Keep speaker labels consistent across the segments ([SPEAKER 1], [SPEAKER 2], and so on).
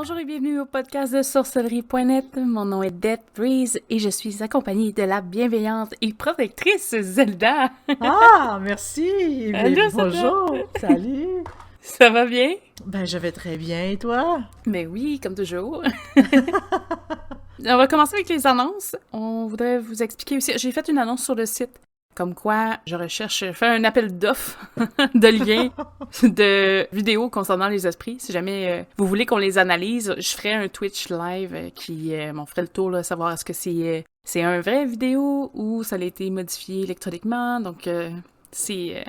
[SPEAKER 1] Bonjour et bienvenue au podcast de sorcellerie.net. Mon nom est Death Breeze et je suis accompagnée de la bienveillante et protectrice Zelda.
[SPEAKER 2] Ah, merci! Mais
[SPEAKER 1] Allô, Zelda!
[SPEAKER 2] bonjour! Salut!
[SPEAKER 1] Ça va bien?
[SPEAKER 2] Ben, je vais très bien, et toi?
[SPEAKER 1] Ben oui, comme toujours. On va commencer avec les annonces. On voudrait vous expliquer aussi. J'ai fait une annonce sur le site. Comme quoi, je fais un appel d'offres de liens de vidéos concernant les esprits. Si jamais vous voulez qu'on les analyse, je ferai un Twitch live qui m'en ferait le tour, là, savoir est-ce que c'est un vrai vidéo ou ça a été modifié électroniquement. Donc, c'est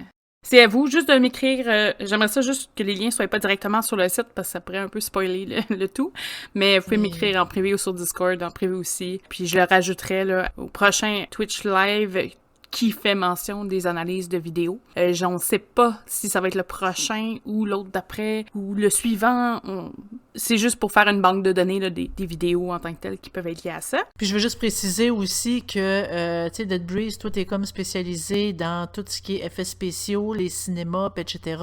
[SPEAKER 1] à vous juste de m'écrire. J'aimerais ça juste que les liens soient pas directement sur le site parce que ça pourrait un peu spoiler le tout. Mais vous pouvez m'écrire en privé ou sur Discord, en privé aussi. Puis je le rajouterai là, au prochain Twitch live qui fait mention des analyses de vidéos. Je ne sais pas si ça va être le prochain ou l'autre d'après ou le suivant. C'est juste pour faire une banque de données là, des vidéos en tant que telles qui peuvent être liées à ça.
[SPEAKER 2] Puis je veux juste préciser aussi que, tu sais, Dead Breeze, toi, t'es comme spécialisé dans tout ce qui est effets spéciaux, les cinémas, etc.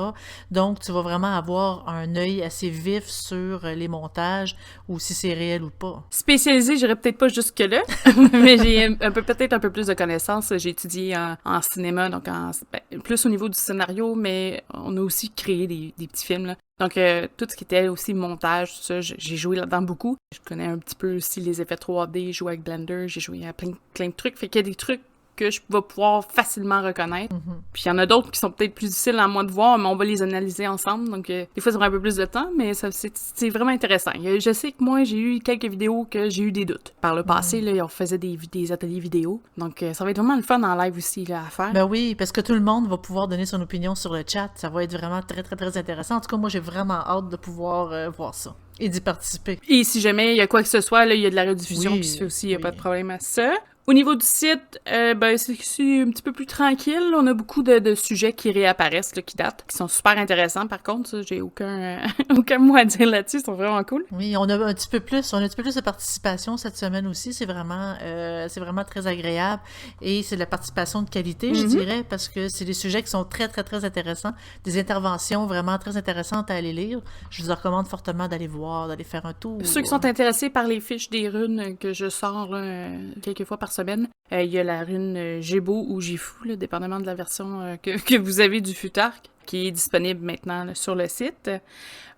[SPEAKER 2] Donc, tu vas vraiment avoir un œil assez vif sur les montages ou si c'est réel ou pas.
[SPEAKER 1] Spécialisé, j'irais peut-être pas jusque-là, mais j'ai peut-être un peu plus de connaissances. J'ai étudié en cinéma, donc plus au niveau du scénario, mais on a aussi créé des petits films, là. Donc, tout ce qui était aussi montage, tout ça, j'ai joué là-dedans beaucoup. Je connais un petit peu aussi les effets 3D, j'ai joué avec Blender, j'ai joué à plein de trucs. Fait qu'il y a des trucs que je vais pouvoir facilement reconnaître. Puis il y en a d'autres qui sont peut-être plus difficiles à moi de voir, mais on va les analyser ensemble. Donc, des fois, ça prend un peu plus de temps, mais c'est vraiment intéressant. Je sais que moi, j'ai eu quelques vidéos que j'ai eu des doutes. Par le passé, là, on faisait des ateliers vidéo. Donc, ça va être vraiment le fun en live aussi là, à faire.
[SPEAKER 2] Ben oui, parce que tout le monde va pouvoir donner son opinion sur le chat. Ça va être vraiment très, très, très intéressant. En tout cas, moi, j'ai vraiment hâte de pouvoir voir ça et d'y participer.
[SPEAKER 1] Et si jamais il y a quoi que ce soit, là, il y a de la rediffusion, puis ça aussi, il n'y a pas de problème à ça. Au niveau du site, c'est un petit peu plus tranquille. On a beaucoup de sujets qui réapparaissent, là, qui datent, qui sont super intéressants. Par contre, ça, j'ai aucun mot à dire là-dessus. Ils sont vraiment cool.
[SPEAKER 2] Oui, on a un petit peu plus de participation cette semaine aussi. C'est vraiment très agréable et c'est de la participation de qualité, je dirais, parce que c'est des sujets qui sont très, très, très intéressants. Des interventions vraiment très intéressantes à aller lire. Je vous recommande fortement d'aller voir, d'aller faire un tour.
[SPEAKER 1] Ceux qui sont intéressés par les fiches des runes que je sors là, quelques fois par semaine, il y a la rune Gébo ou Gifu, là, dépendamment de la version que vous avez du Futark, qui est disponible maintenant là, sur le site.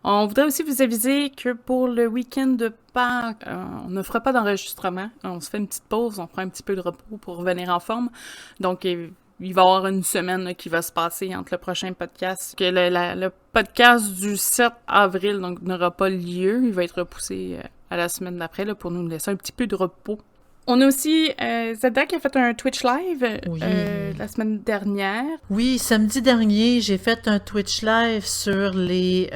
[SPEAKER 1] On voudrait aussi vous aviser que pour le week-end de Pâques, on ne fera pas d'enregistrement. On se fait une petite pause, on prend un petit peu de repos pour revenir en forme. Donc, il va y avoir une semaine là, qui va se passer entre le prochain podcast. Que le podcast du 7 avril donc n'aura pas lieu. Il va être repoussé à la semaine d'après là, pour nous laisser un petit peu de repos. On a aussi Zelda qui a fait un Twitch live la semaine dernière.
[SPEAKER 2] Oui, samedi dernier, j'ai fait un Twitch live sur les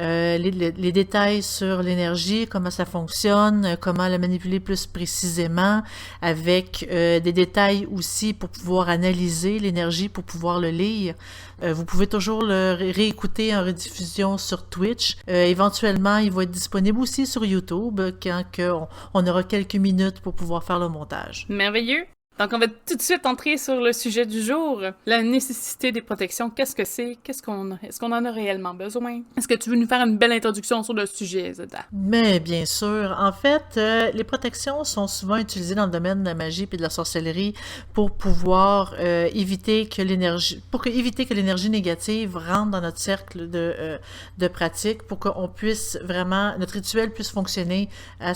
[SPEAKER 2] détails sur l'énergie, comment ça fonctionne, comment la manipuler plus précisément, avec des détails aussi pour pouvoir analyser l'énergie, pour pouvoir le lire. Vous pouvez toujours le réécouter en rediffusion sur Twitch. Éventuellement, il va être disponible aussi sur YouTube quand on aura quelques minutes pour pouvoir faire le montage.
[SPEAKER 1] Merveilleux! Donc, on va tout de suite entrer sur le sujet du jour. La nécessité des protections. Qu'est-ce que c'est? Est-ce qu'on en a réellement besoin? Est-ce que tu veux nous faire une belle introduction sur le sujet, Zelda?
[SPEAKER 2] Mais bien sûr. En fait, les protections sont souvent utilisées dans le domaine de la magie et de la sorcellerie pour pouvoir éviter que l'énergie négative rentre dans notre cercle de pratique, pour qu'on puisse vraiment, notre rituel puisse fonctionner à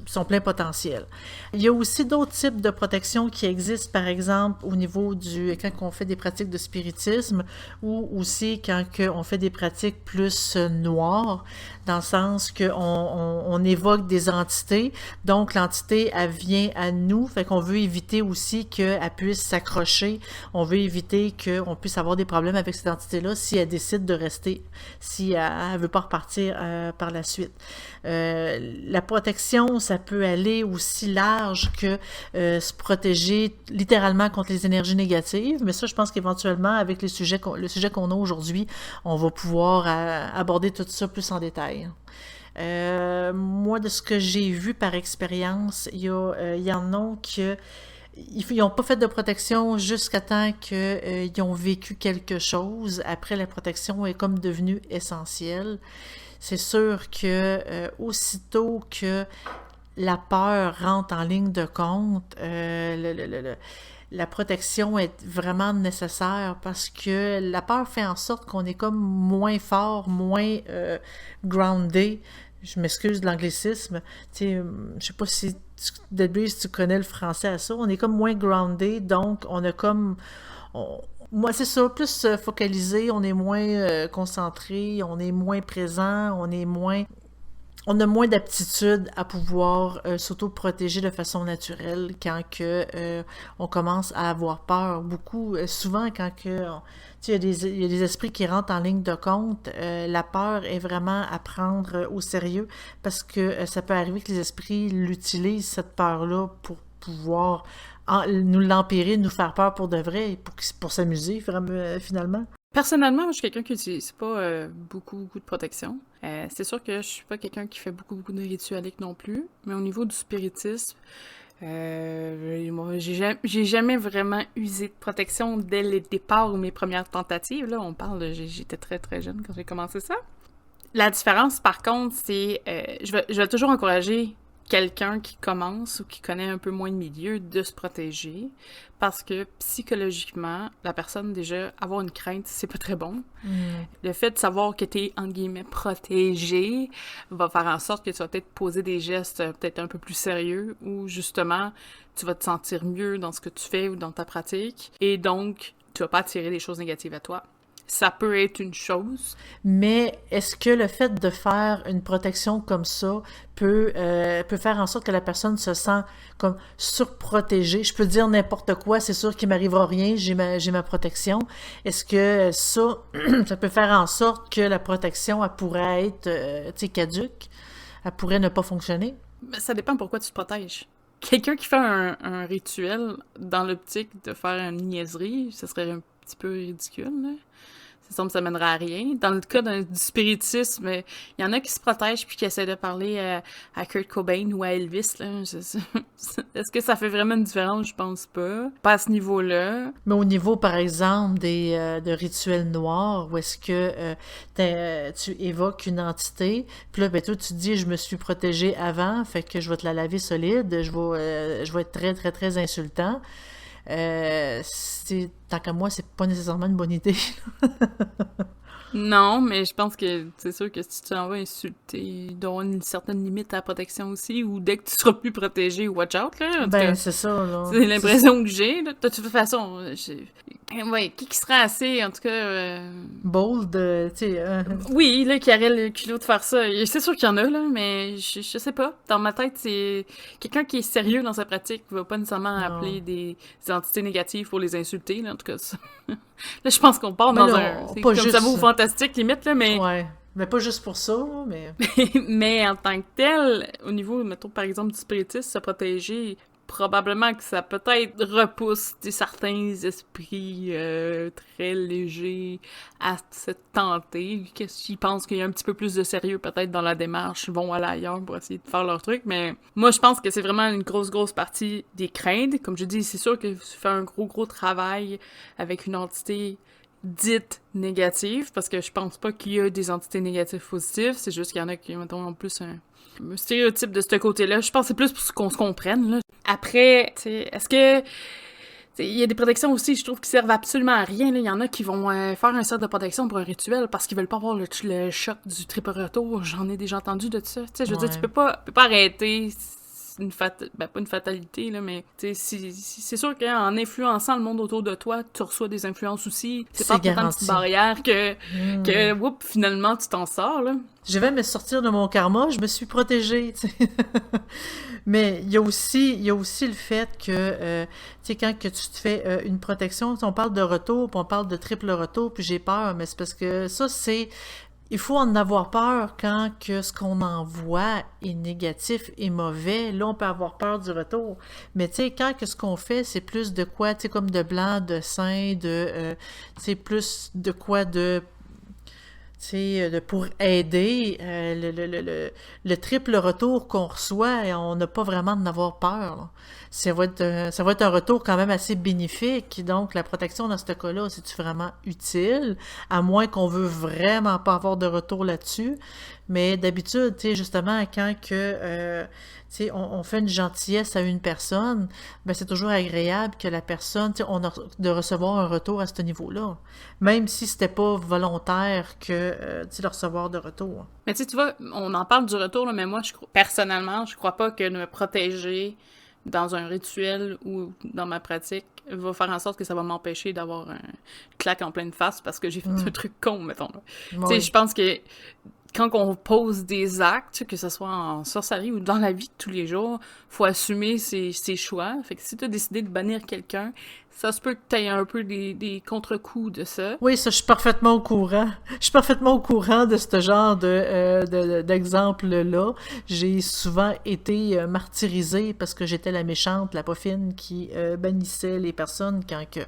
[SPEAKER 2] son plein potentiel. Il y a aussi d'autres types de protections qui existent, par exemple, au niveau quand on fait des pratiques de spiritisme ou aussi quand on fait des pratiques plus noires, dans le sens qu'on évoque des entités. Donc, l'entité, elle vient à nous, fait qu'on veut éviter aussi qu'elle puisse s'accrocher. On veut éviter qu'on puisse avoir des problèmes avec cette entité-là si elle décide de rester, si elle ne veut pas repartir par la suite. La protection, ça peut aller aussi large que se protéger littéralement contre les énergies négatives, mais ça, je pense qu'éventuellement, avec le sujet qu'on a aujourd'hui, on va pouvoir aborder tout ça plus en détail. Moi, de ce que j'ai vu par expérience, il y en a que ils n'ont pas fait de protection jusqu'à temps qu'ils ont vécu quelque chose. Après, la protection est comme devenue essentielle. c'est sûr que aussitôt que la peur rentre en ligne de compte, la protection est vraiment nécessaire parce que la peur fait en sorte qu'on est comme moins fort, moins groundé. Je m'excuse de l'anglicisme. Tu sais, je sais pas si Debbie, tu connais le français à ça. On est comme moins groundé, donc on a comme... moi, c'est ça, plus focalisé, on est moins concentré, on est moins présent, on a moins d'aptitude à pouvoir s'auto-protéger de façon naturelle quand on commence à avoir peur. Beaucoup, souvent quand il y a des esprits qui rentrent en ligne de compte, la peur est vraiment à prendre au sérieux parce que ça peut arriver que les esprits l'utilisent, cette peur-là, pour pouvoir nous l'empirer, nous faire peur pour de vrai, pour s'amuser finalement.
[SPEAKER 1] Personnellement, moi, je suis quelqu'un qui n'utilise pas beaucoup de protection. C'est sûr que je suis pas quelqu'un qui fait beaucoup de ritualiques non plus, mais au niveau du spiritisme, moi, j'ai jamais vraiment usé de protection dès le départ ou mes premières tentatives. Là, on parle j'étais très jeune quand j'ai commencé ça. La différence, par contre, c'est je vais toujours encourager quelqu'un qui commence ou qui connaît un peu moins de milieu de se protéger parce que psychologiquement, la personne, déjà, avoir une crainte, c'est pas très bon. Le fait de savoir que t'es, entre guillemets, protégé va faire en sorte que tu vas peut-être poser des gestes peut-être un peu plus sérieux ou justement, tu vas te sentir mieux dans ce que tu fais ou dans ta pratique et donc, tu vas pas attirer des choses négatives à toi. Ça peut être une chose.
[SPEAKER 2] Mais est-ce que le fait de faire une protection comme ça peut faire en sorte que la personne se sent comme surprotégée? Je peux dire n'importe quoi, c'est sûr qu'il m'arrivera rien, j'ai ma protection. Est-ce que ça peut faire en sorte que la protection, elle pourrait être caduque? Elle pourrait ne pas fonctionner?
[SPEAKER 1] Ça dépend pourquoi tu te protèges. Quelqu'un qui fait un rituel dans l'optique de faire une niaiserie, ça serait un petit peu ridicule, là. Ça mènerait à rien. Dans le cas du spiritisme, il y en a qui se protègent puis qui essaient de parler à Kurt Cobain ou à Elvis. Là. Est-ce que ça fait vraiment une différence? Je pense pas. Pas à ce niveau-là.
[SPEAKER 2] Mais au niveau, par exemple, de rituels noirs, où est-ce que tu évoques une entité, puis là, ben, toi, tu te dis, je me suis protégée avant, fait que je vais te la laver solide, je vais être très, très, très insultant. Tant qu'à moi, c'est pas nécessairement une bonne idée.
[SPEAKER 1] Non, mais je pense que c'est sûr que si tu t'en vas insulter, il doit y avoir une certaine limite à la protection aussi, ou dès que tu seras plus protégé, watch out, là. En tout cas,
[SPEAKER 2] c'est ça, là.
[SPEAKER 1] C'est l'impression que j'ai, là. De toute façon, ouais, qui serait assez, en tout cas...
[SPEAKER 2] Bold, tu sais...
[SPEAKER 1] Oui, là, qui aurait le culot de faire ça. C'est sûr qu'il y en a, là, mais je sais pas. Dans ma tête, c'est... Quelqu'un qui est sérieux dans sa pratique va pas nécessairement appeler des entités négatives pour les insulter, là, en tout cas, ça... Là, je pense qu'on part dans c'est comme ça vaut fantastique, limite, là, mais...
[SPEAKER 2] Ouais, mais pas juste pour ça, mais...
[SPEAKER 1] Mais en tant que tel, au niveau, mettons, par exemple, du spiritisme, se protéger, probablement que ça peut-être repousse certains esprits très légers à se tenter, qu'ils pensent qu'il y a un petit peu plus de sérieux peut-être dans la démarche, vont aller ailleurs pour essayer de faire leur truc, mais moi je pense que c'est vraiment une grosse partie des craintes. Comme je dis, c'est sûr que tu fais un gros travail avec une entité dite négative, parce que je pense pas qu'il y a des entités négatives positives, c'est juste qu'il y en a qui, mettons, en plus un stéréotype de ce côté-là. Je pense que c'est plus pour qu'on se comprenne, là. Après, tu sais, est-ce que... Il y a des protections aussi, je trouve, qui servent absolument à rien. Là. Il y en a qui vont faire un set de protection pour un rituel parce qu'ils veulent pas avoir le choc du triple retour. J'en ai déjà entendu de ça. Tu sais, je veux dire, tu peux pas arrêter pas une fatalité, là, mais c'est sûr qu'en influençant le monde autour de toi, tu reçois des influences aussi. C'est pas tant une petite barrière que whoop, finalement, tu t'en sors, là.
[SPEAKER 2] Je vais me sortir de mon karma, je me suis protégée, tu sais. Mais il y a aussi le fait que, tu sais, quand que tu te fais une protection, on parle de retour, puis on parle de triple retour, puis j'ai peur, mais c'est parce que ça, c'est... Il faut en avoir peur quand que ce qu'on envoie est négatif et mauvais. Là, on peut avoir peur du retour. Mais tu sais, quand que ce qu'on fait, c'est plus de quoi, tu sais, comme de blanc, de sain, c'est plus de quoi pour aider le triple retour qu'on reçoit, et on n'a pas vraiment d'en avoir peur, là. Ça va être un retour quand même assez bénéfique. Donc, la protection dans ce cas-là, c'est vraiment utile, à moins qu'on veut vraiment pas avoir de retour là-dessus. Mais d'habitude, tu sais, justement, quand que, tu sais, on fait une gentillesse à une personne, ben c'est toujours agréable que la personne, tu sais, de recevoir un retour à ce niveau-là. Même si c'était pas volontaire que, tu sais, de recevoir de retour.
[SPEAKER 1] Mais tu vois, on en parle du retour, là, mais moi, personnellement, je crois pas que me protéger dans un rituel ou dans ma pratique va faire en sorte que ça va m'empêcher d'avoir un claque en pleine face parce que j'ai fait un truc con, mettons. Tu sais, je pense que quand on pose des actes, que ce soit en sorcellerie ou dans la vie de tous les jours, faut assumer ses choix. Fait que si t'as décidé de bannir quelqu'un, ça se peut que t'aies un peu des contre-coups de ça.
[SPEAKER 2] Oui, ça, je suis parfaitement au courant. Je suis parfaitement au courant de ce genre d'exemple-là. J'ai souvent été martyrisée parce que j'étais la méchante, la poffine qui bannissait les personnes quand que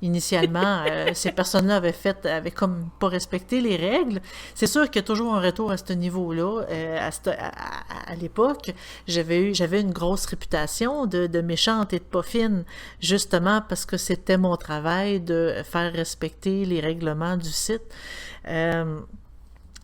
[SPEAKER 2] initialement, ces personnes-là avaient comme pas respecté les règles. C'est sûr qu'il y a toujours un retour à ce niveau-là. À l'époque, j'avais une grosse réputation de méchante et de poffine, justement parce que c'était mon travail de faire respecter les règlements du site.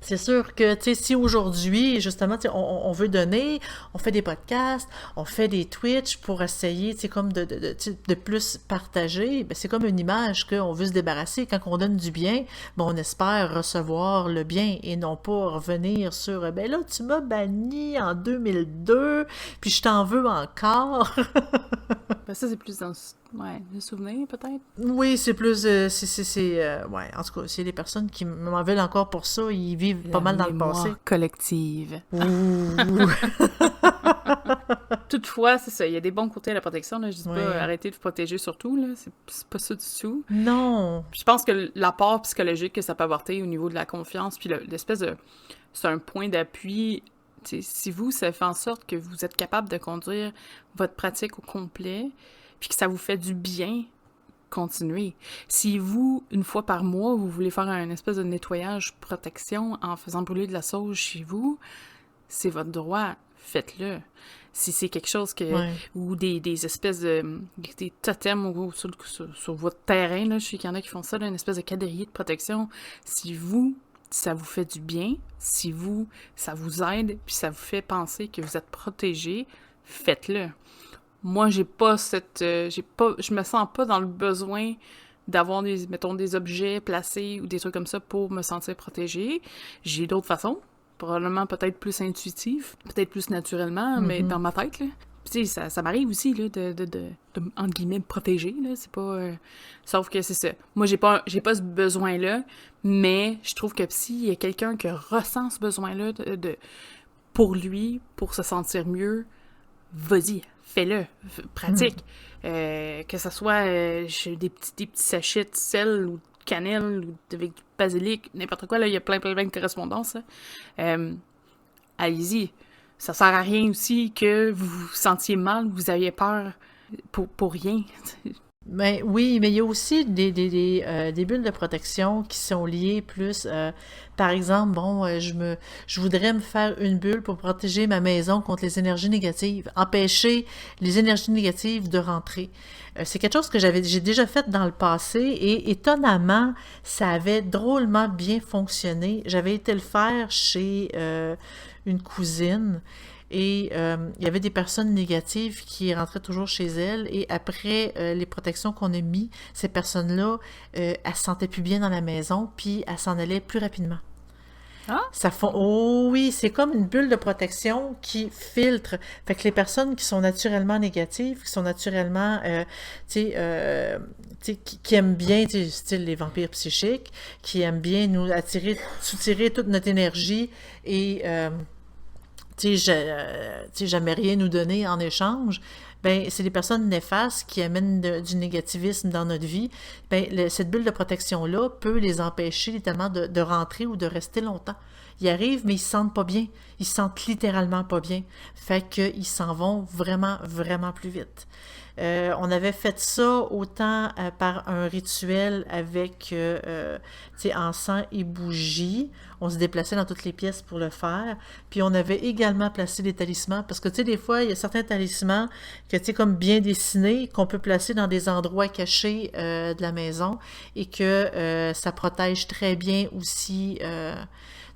[SPEAKER 2] C'est sûr que, tu sais, si aujourd'hui, justement, tu sais, on veut donner, on fait des podcasts, on fait des Twitch pour essayer, tu sais, comme de plus partager, ben c'est comme une image qu'on veut se débarrasser. Quand on donne du bien, ben on espère recevoir le bien et non pas revenir sur, ben là, tu m'as banni en 2002, puis je t'en veux encore.
[SPEAKER 1] Ben ça, c'est plus dans le souvenir, peut-être?
[SPEAKER 2] Oui, c'est plus... ouais, en tout cas, c'est les personnes qui m'en veulent encore pour ça, ils vivent pas mal dans le passé.
[SPEAKER 1] Collective. Toutefois, c'est ça, il y a des bons côtés à la protection, là. Je dis pas arrêter de vous protéger surtout, là. C'est pas ça du tout.
[SPEAKER 2] Non!
[SPEAKER 1] Je pense que l'apport psychologique que ça peut apporter au niveau de la confiance, puis l'espèce de... C'est un point d'appui... T'sais, si ça fait en sorte que vous êtes capable de conduire votre pratique au complet, puis que ça vous fait du bien, continuez. Si vous, une fois par mois, vous voulez faire un espèce de nettoyage protection en faisant brûler de la sauge chez vous, c'est votre droit, faites-le. Si c'est quelque chose que... ou des espèces de... des totems sur votre terrain, là, je sais qu'il y en a qui font ça, là, une espèce de quadrillé de protection. Si ça vous fait du bien, si ça vous aide, puis ça vous fait penser que vous êtes protégé, faites-le. Moi, je me sens pas dans le besoin d'avoir des objets placés ou des trucs comme ça pour me sentir protégée. J'ai d'autres façons, probablement peut-être plus intuitives, peut-être plus naturellement, mais dans ma tête, là. Tu sais, ça m'arrive aussi, là, de entre guillemets, me protéger, là, c'est pas... Sauf que c'est ça. Moi, j'ai pas ce besoin-là, mais je trouve que s'il y a quelqu'un qui ressent ce besoin-là pour lui, pour se sentir mieux, vas-y, fais-le, pratique. Que ce soit des petits sachets de sel ou de cannelle ou avec du basilic, n'importe quoi, là, il y a plein de correspondances, allez-y. Ça sert à rien aussi que vous vous sentiez mal, vous aviez peur pour rien.
[SPEAKER 2] Ben, oui, mais il y a aussi des bulles de protection qui sont liées plus, par exemple, je voudrais me faire une bulle pour protéger ma maison contre les énergies négatives, empêcher les énergies négatives de rentrer. C'est quelque chose que j'ai déjà fait dans le passé et étonnamment, ça avait drôlement bien fonctionné. J'avais été le faire chez une cousine. Et il y avait des personnes négatives qui rentraient toujours chez elle. Et après les protections qu'on a mis, ces personnes-là, elles se sentaient plus bien dans la maison, puis elles s'en allaient plus rapidement.
[SPEAKER 1] Ah?
[SPEAKER 2] Oh oui, c'est comme une bulle de protection qui filtre. Fait que les personnes qui sont naturellement négatives, qui sont naturellement, qui aiment bien, style les vampires psychiques, qui aiment bien nous soutirer toute notre énergie et... jamais rien nous donner en échange, ben c'est des personnes néfastes qui amènent du négativisme dans notre vie. Ben cette bulle de protection-là peut les empêcher littéralement de rentrer ou de rester longtemps. Ils arrivent, mais ils se sentent pas bien. Ils se sentent littéralement pas bien. Fait qu'ils s'en vont vraiment, vraiment plus vite. On avait fait ça autant par un rituel avec encens et bougies. On se déplaçait dans toutes les pièces pour le faire. Puis on avait également placé des talismans. Parce que, tu sais, des fois, il y a certains talismans que, tu sais, comme bien dessinés, qu'on peut placer dans des endroits cachés de la maison et que ça protège très bien aussi...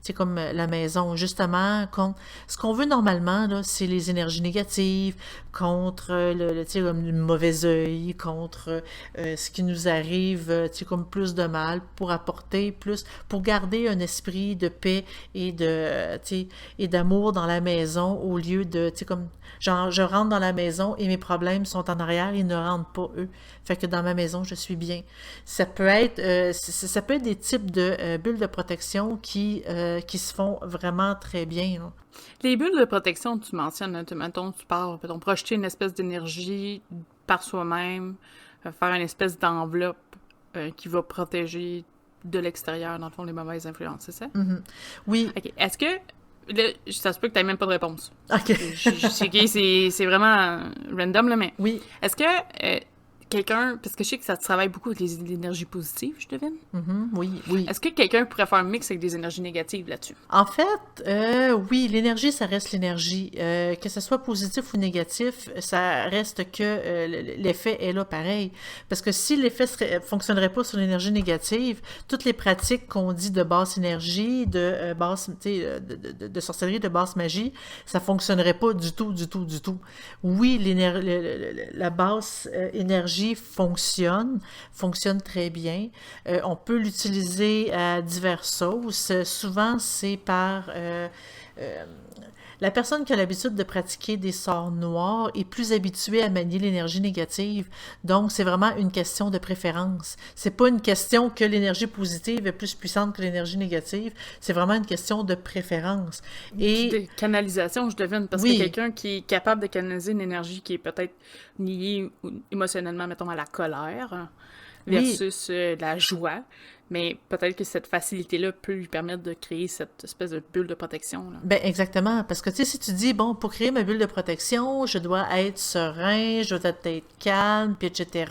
[SPEAKER 2] c'est comme la maison, justement, ce qu'on veut normalement, là, c'est les énergies négatives, contre tu sais, comme le mauvais œil, contre ce qui nous arrive, tu sais, comme plus de mal, pour apporter plus, pour garder un esprit de paix et tu sais, et d'amour dans la maison, au lieu de, tu sais, comme, genre, je rentre dans la maison et mes problèmes sont en arrière, ils ne rentrent pas, eux. Fait que dans ma maison, je suis bien. Ça peut être, ça peut être des types de bulles de protection qui se font vraiment très bien, là.
[SPEAKER 1] Les bulles de protection, tu mentionnes, hein, mettons, tu parles, peut-on projeter une espèce d'énergie par soi-même, faire une espèce d'enveloppe qui va protéger de l'extérieur, dans le fond, les mauvaises influences, c'est ça?
[SPEAKER 2] Mm-hmm. Oui.
[SPEAKER 1] OK. Est-ce que... Là, ça se peut que tu n'aies même pas de réponse.
[SPEAKER 2] OK.
[SPEAKER 1] C'est vraiment random, là, mais...
[SPEAKER 2] Oui.
[SPEAKER 1] Est-ce que quelqu'un... Parce que je sais que ça travaille beaucoup avec l'énergie positive, je devine.
[SPEAKER 2] Mm-hmm. Oui, oui.
[SPEAKER 1] Est-ce que quelqu'un pourrait faire un mix avec des énergies négatives là-dessus?
[SPEAKER 2] En fait, oui, l'énergie, ça reste l'énergie. Que ce soit positif ou négatif, ça reste que l'effet est là pareil. Parce que si l'effet fonctionnerait pas sur l'énergie négative, toutes les pratiques qu'on dit de basse énergie, de basse, tu sais, de sorcellerie, de basse magie, ça fonctionnerait pas du tout, du tout, du tout. Oui, la basse énergie fonctionne très bien. On peut l'utiliser à diverses sauces. Souvent, c'est par... la personne qui a l'habitude de pratiquer des sorts noirs est plus habituée à manier l'énergie négative. Donc, c'est vraiment une question de préférence. C'est pas une question que l'énergie positive est plus puissante que l'énergie négative. C'est vraiment une question de préférence.
[SPEAKER 1] Et de canalisation, je devine, parce
[SPEAKER 2] oui.
[SPEAKER 1] que quelqu'un qui est capable de canaliser une énergie qui est peut-être liée émotionnellement, mettons, à la colère versus la joie, mais peut-être que cette facilité-là peut lui permettre de créer cette espèce de bulle de protection, là.
[SPEAKER 2] Ben exactement, parce que tu sais, si tu dis, bon, pour créer ma bulle de protection, je dois être serein, je dois être calme, puis etc.,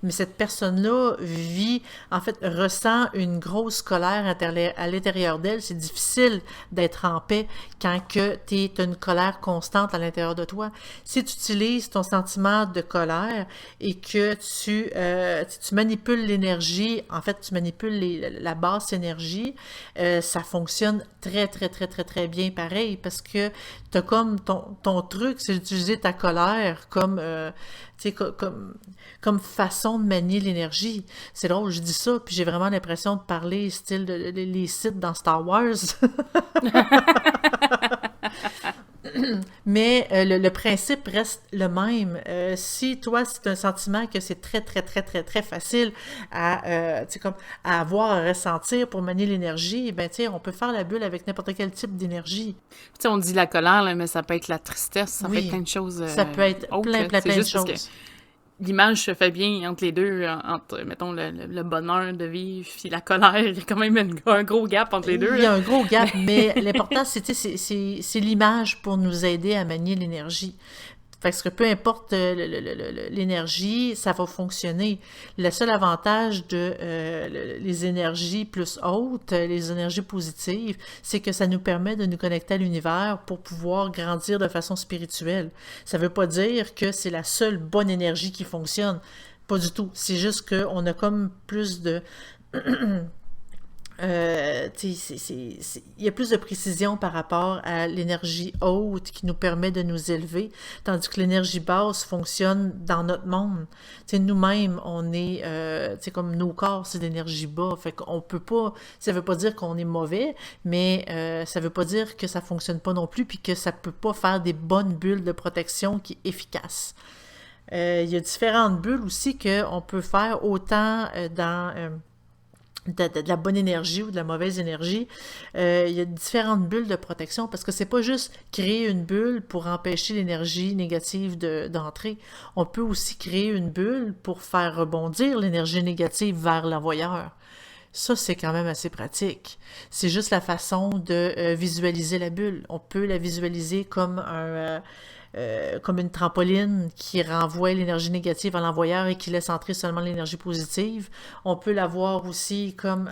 [SPEAKER 2] mais cette personne-là vit, en fait, ressent une grosse colère à l'intérieur d'elle, c'est difficile d'être en paix quand que tu as une colère constante à l'intérieur de toi. Si tu utilises ton sentiment de colère et que tu manipules l'énergie, en fait, tu manipules la basse énergie, ça fonctionne très, très, très, très, très bien pareil, parce que tu as comme ton truc, c'est d'utiliser ta colère comme, tu sais, comme façon de manier l'énergie. C'est drôle, je dis ça, puis j'ai vraiment l'impression de parler style les Sith dans Star Wars. Mais le principe reste le même. Si toi, c'est un sentiment que c'est très, très, très, très, très facile à avoir, à ressentir pour manier l'énergie, ben, tu sais, on peut faire la bulle avec n'importe quel type d'énergie.
[SPEAKER 1] Tu sais, on dit la colère, là, mais ça peut être la tristesse, ça peut être plein de choses.
[SPEAKER 2] Ça peut être plein de choses.
[SPEAKER 1] L'image se fait bien entre les deux, entre, mettons, le bonheur de vivre puis la colère. Il y a quand même un gros gap entre les deux.
[SPEAKER 2] Il y a un gros gap, mais l'important, c'est l'image pour nous aider à manier l'énergie. Parce que peu importe l'énergie, ça va fonctionner. Le seul avantage de les énergies plus hautes, les énergies positives, c'est que ça nous permet de nous connecter à l'univers pour pouvoir grandir de façon spirituelle. Ça ne veut pas dire que c'est la seule bonne énergie qui fonctionne. Pas du tout. C'est juste qu'on a comme plus de... il y a plus de précision par rapport à l'énergie haute qui nous permet de nous élever, tandis que l'énergie basse fonctionne dans notre monde. Nous-mêmes, on est, comme nos corps, c'est d'énergie bas, fait qu'on peut pas, ça veut pas dire qu'on est mauvais, mais ça veut pas dire que ça fonctionne pas non plus, puis que ça peut pas faire des bonnes bulles de protection qui sont efficaces. Il y a différentes bulles aussi qu'on peut faire autant dans... de la bonne énergie ou de la mauvaise énergie. Il y a différentes bulles de protection parce que c'est pas juste créer une bulle pour empêcher l'énergie négative d'entrer. On peut aussi créer une bulle pour faire rebondir l'énergie négative vers l'envoyeur. Ça, c'est quand même assez pratique. C'est juste la façon de visualiser la bulle. On peut la visualiser comme comme une trampoline qui renvoie l'énergie négative à l'envoyeur et qui laisse entrer seulement l'énergie positive. On peut la voir aussi comme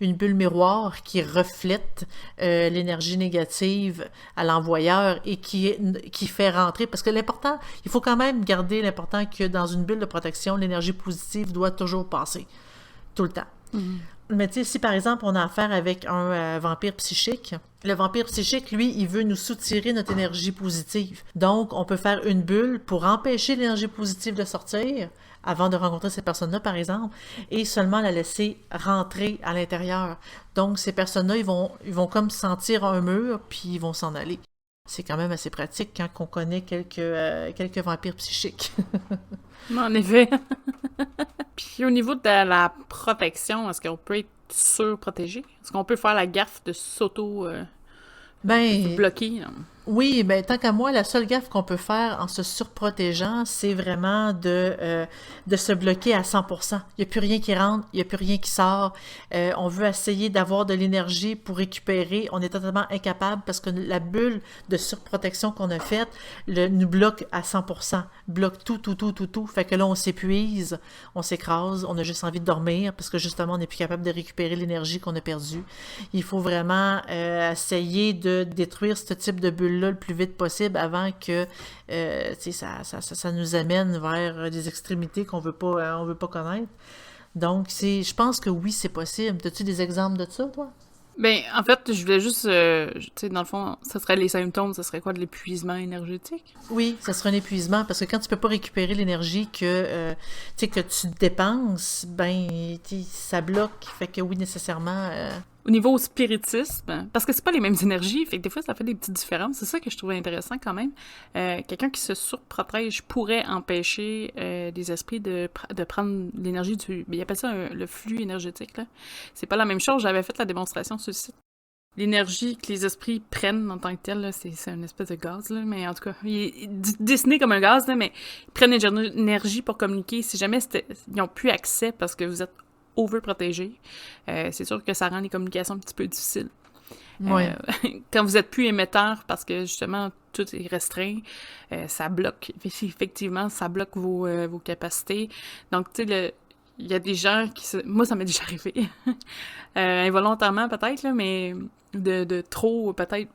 [SPEAKER 2] une bulle miroir qui reflète l'énergie négative à l'envoyeur et qui fait rentrer, parce que l'important, il faut quand même garder l'important que dans une bulle de protection, l'énergie positive doit toujours passer, tout le temps.
[SPEAKER 1] Mhm.
[SPEAKER 2] Mais tu sais, si par exemple on a affaire avec un vampire psychique, le vampire psychique, lui, il veut nous soutirer notre énergie positive. Donc, on peut faire une bulle pour empêcher l'énergie positive de sortir avant de rencontrer cette personne-là, par exemple, et seulement la laisser rentrer à l'intérieur. Donc, ces personnes-là, ils vont comme sentir un mur, puis ils vont s'en aller. C'est quand même assez pratique quand on connaît quelques vampires psychiques.
[SPEAKER 1] En effet. Puis au niveau de la protection, est-ce qu'on peut être surprotégé? Est-ce qu'on peut faire la gaffe de
[SPEAKER 2] Ben,
[SPEAKER 1] s'auto-bloquer?
[SPEAKER 2] oui, ben tant qu'à moi, la seule gaffe qu'on peut faire en se surprotégeant, c'est vraiment de se bloquer à 100%. Il n'y a plus rien qui rentre, il n'y a plus rien qui sort. On veut essayer d'avoir de l'énergie pour récupérer. On est totalement incapable parce que la bulle de surprotection qu'on a faite nous bloque à 100%. Bloque tout, tout, tout, tout, tout. Fait que là, on s'épuise, on s'écrase, on a juste envie de dormir parce que justement, on n'est plus capable de récupérer l'énergie qu'on a perdue. Il faut vraiment essayer de détruire ce type de bulle là le plus vite possible avant que ça nous amène vers des extrémités qu'on veut pas connaître. Donc, je pense que oui, c'est possible. As-tu des exemples de ça, toi?
[SPEAKER 1] Ben, en fait, je voulais juste, tu sais, dans le fond, ça serait les symptômes, ça serait quoi, de l'épuisement énergétique?
[SPEAKER 2] Oui, ça serait un épuisement parce que quand tu peux pas récupérer l'énergie que tu dépenses, ben, ça bloque. Fait que oui, nécessairement.
[SPEAKER 1] Au niveau spiritisme, parce que c'est pas les mêmes énergies, fait que des fois, ça fait des petites différences. C'est ça que je trouvais intéressant quand même. Quelqu'un qui se surprotège pourrait empêcher des esprits de prendre l'énergie du... Il appelle ça le flux énergétique, là. C'est pas la même chose. J'avais fait la démonstration sur le site. L'énergie que les esprits prennent en tant que tel, là, c'est une espèce de gaz, là, mais en tout cas, il est dessiné comme un gaz, là, mais ils prennent l'énergie pour communiquer. Si jamais ils n'ont plus accès parce que vous êtes overprotégé, c'est sûr que ça rend les communications un petit peu difficiles.
[SPEAKER 2] Ouais.
[SPEAKER 1] Quand vous êtes plus émetteur parce que justement tout est restreint, ça bloque. Effectivement, ça bloque vos capacités. Donc, tu sais, il y a des gens moi, ça m'est déjà arrivé. Involontairement, peut-être, là, mais de trop, peut-être...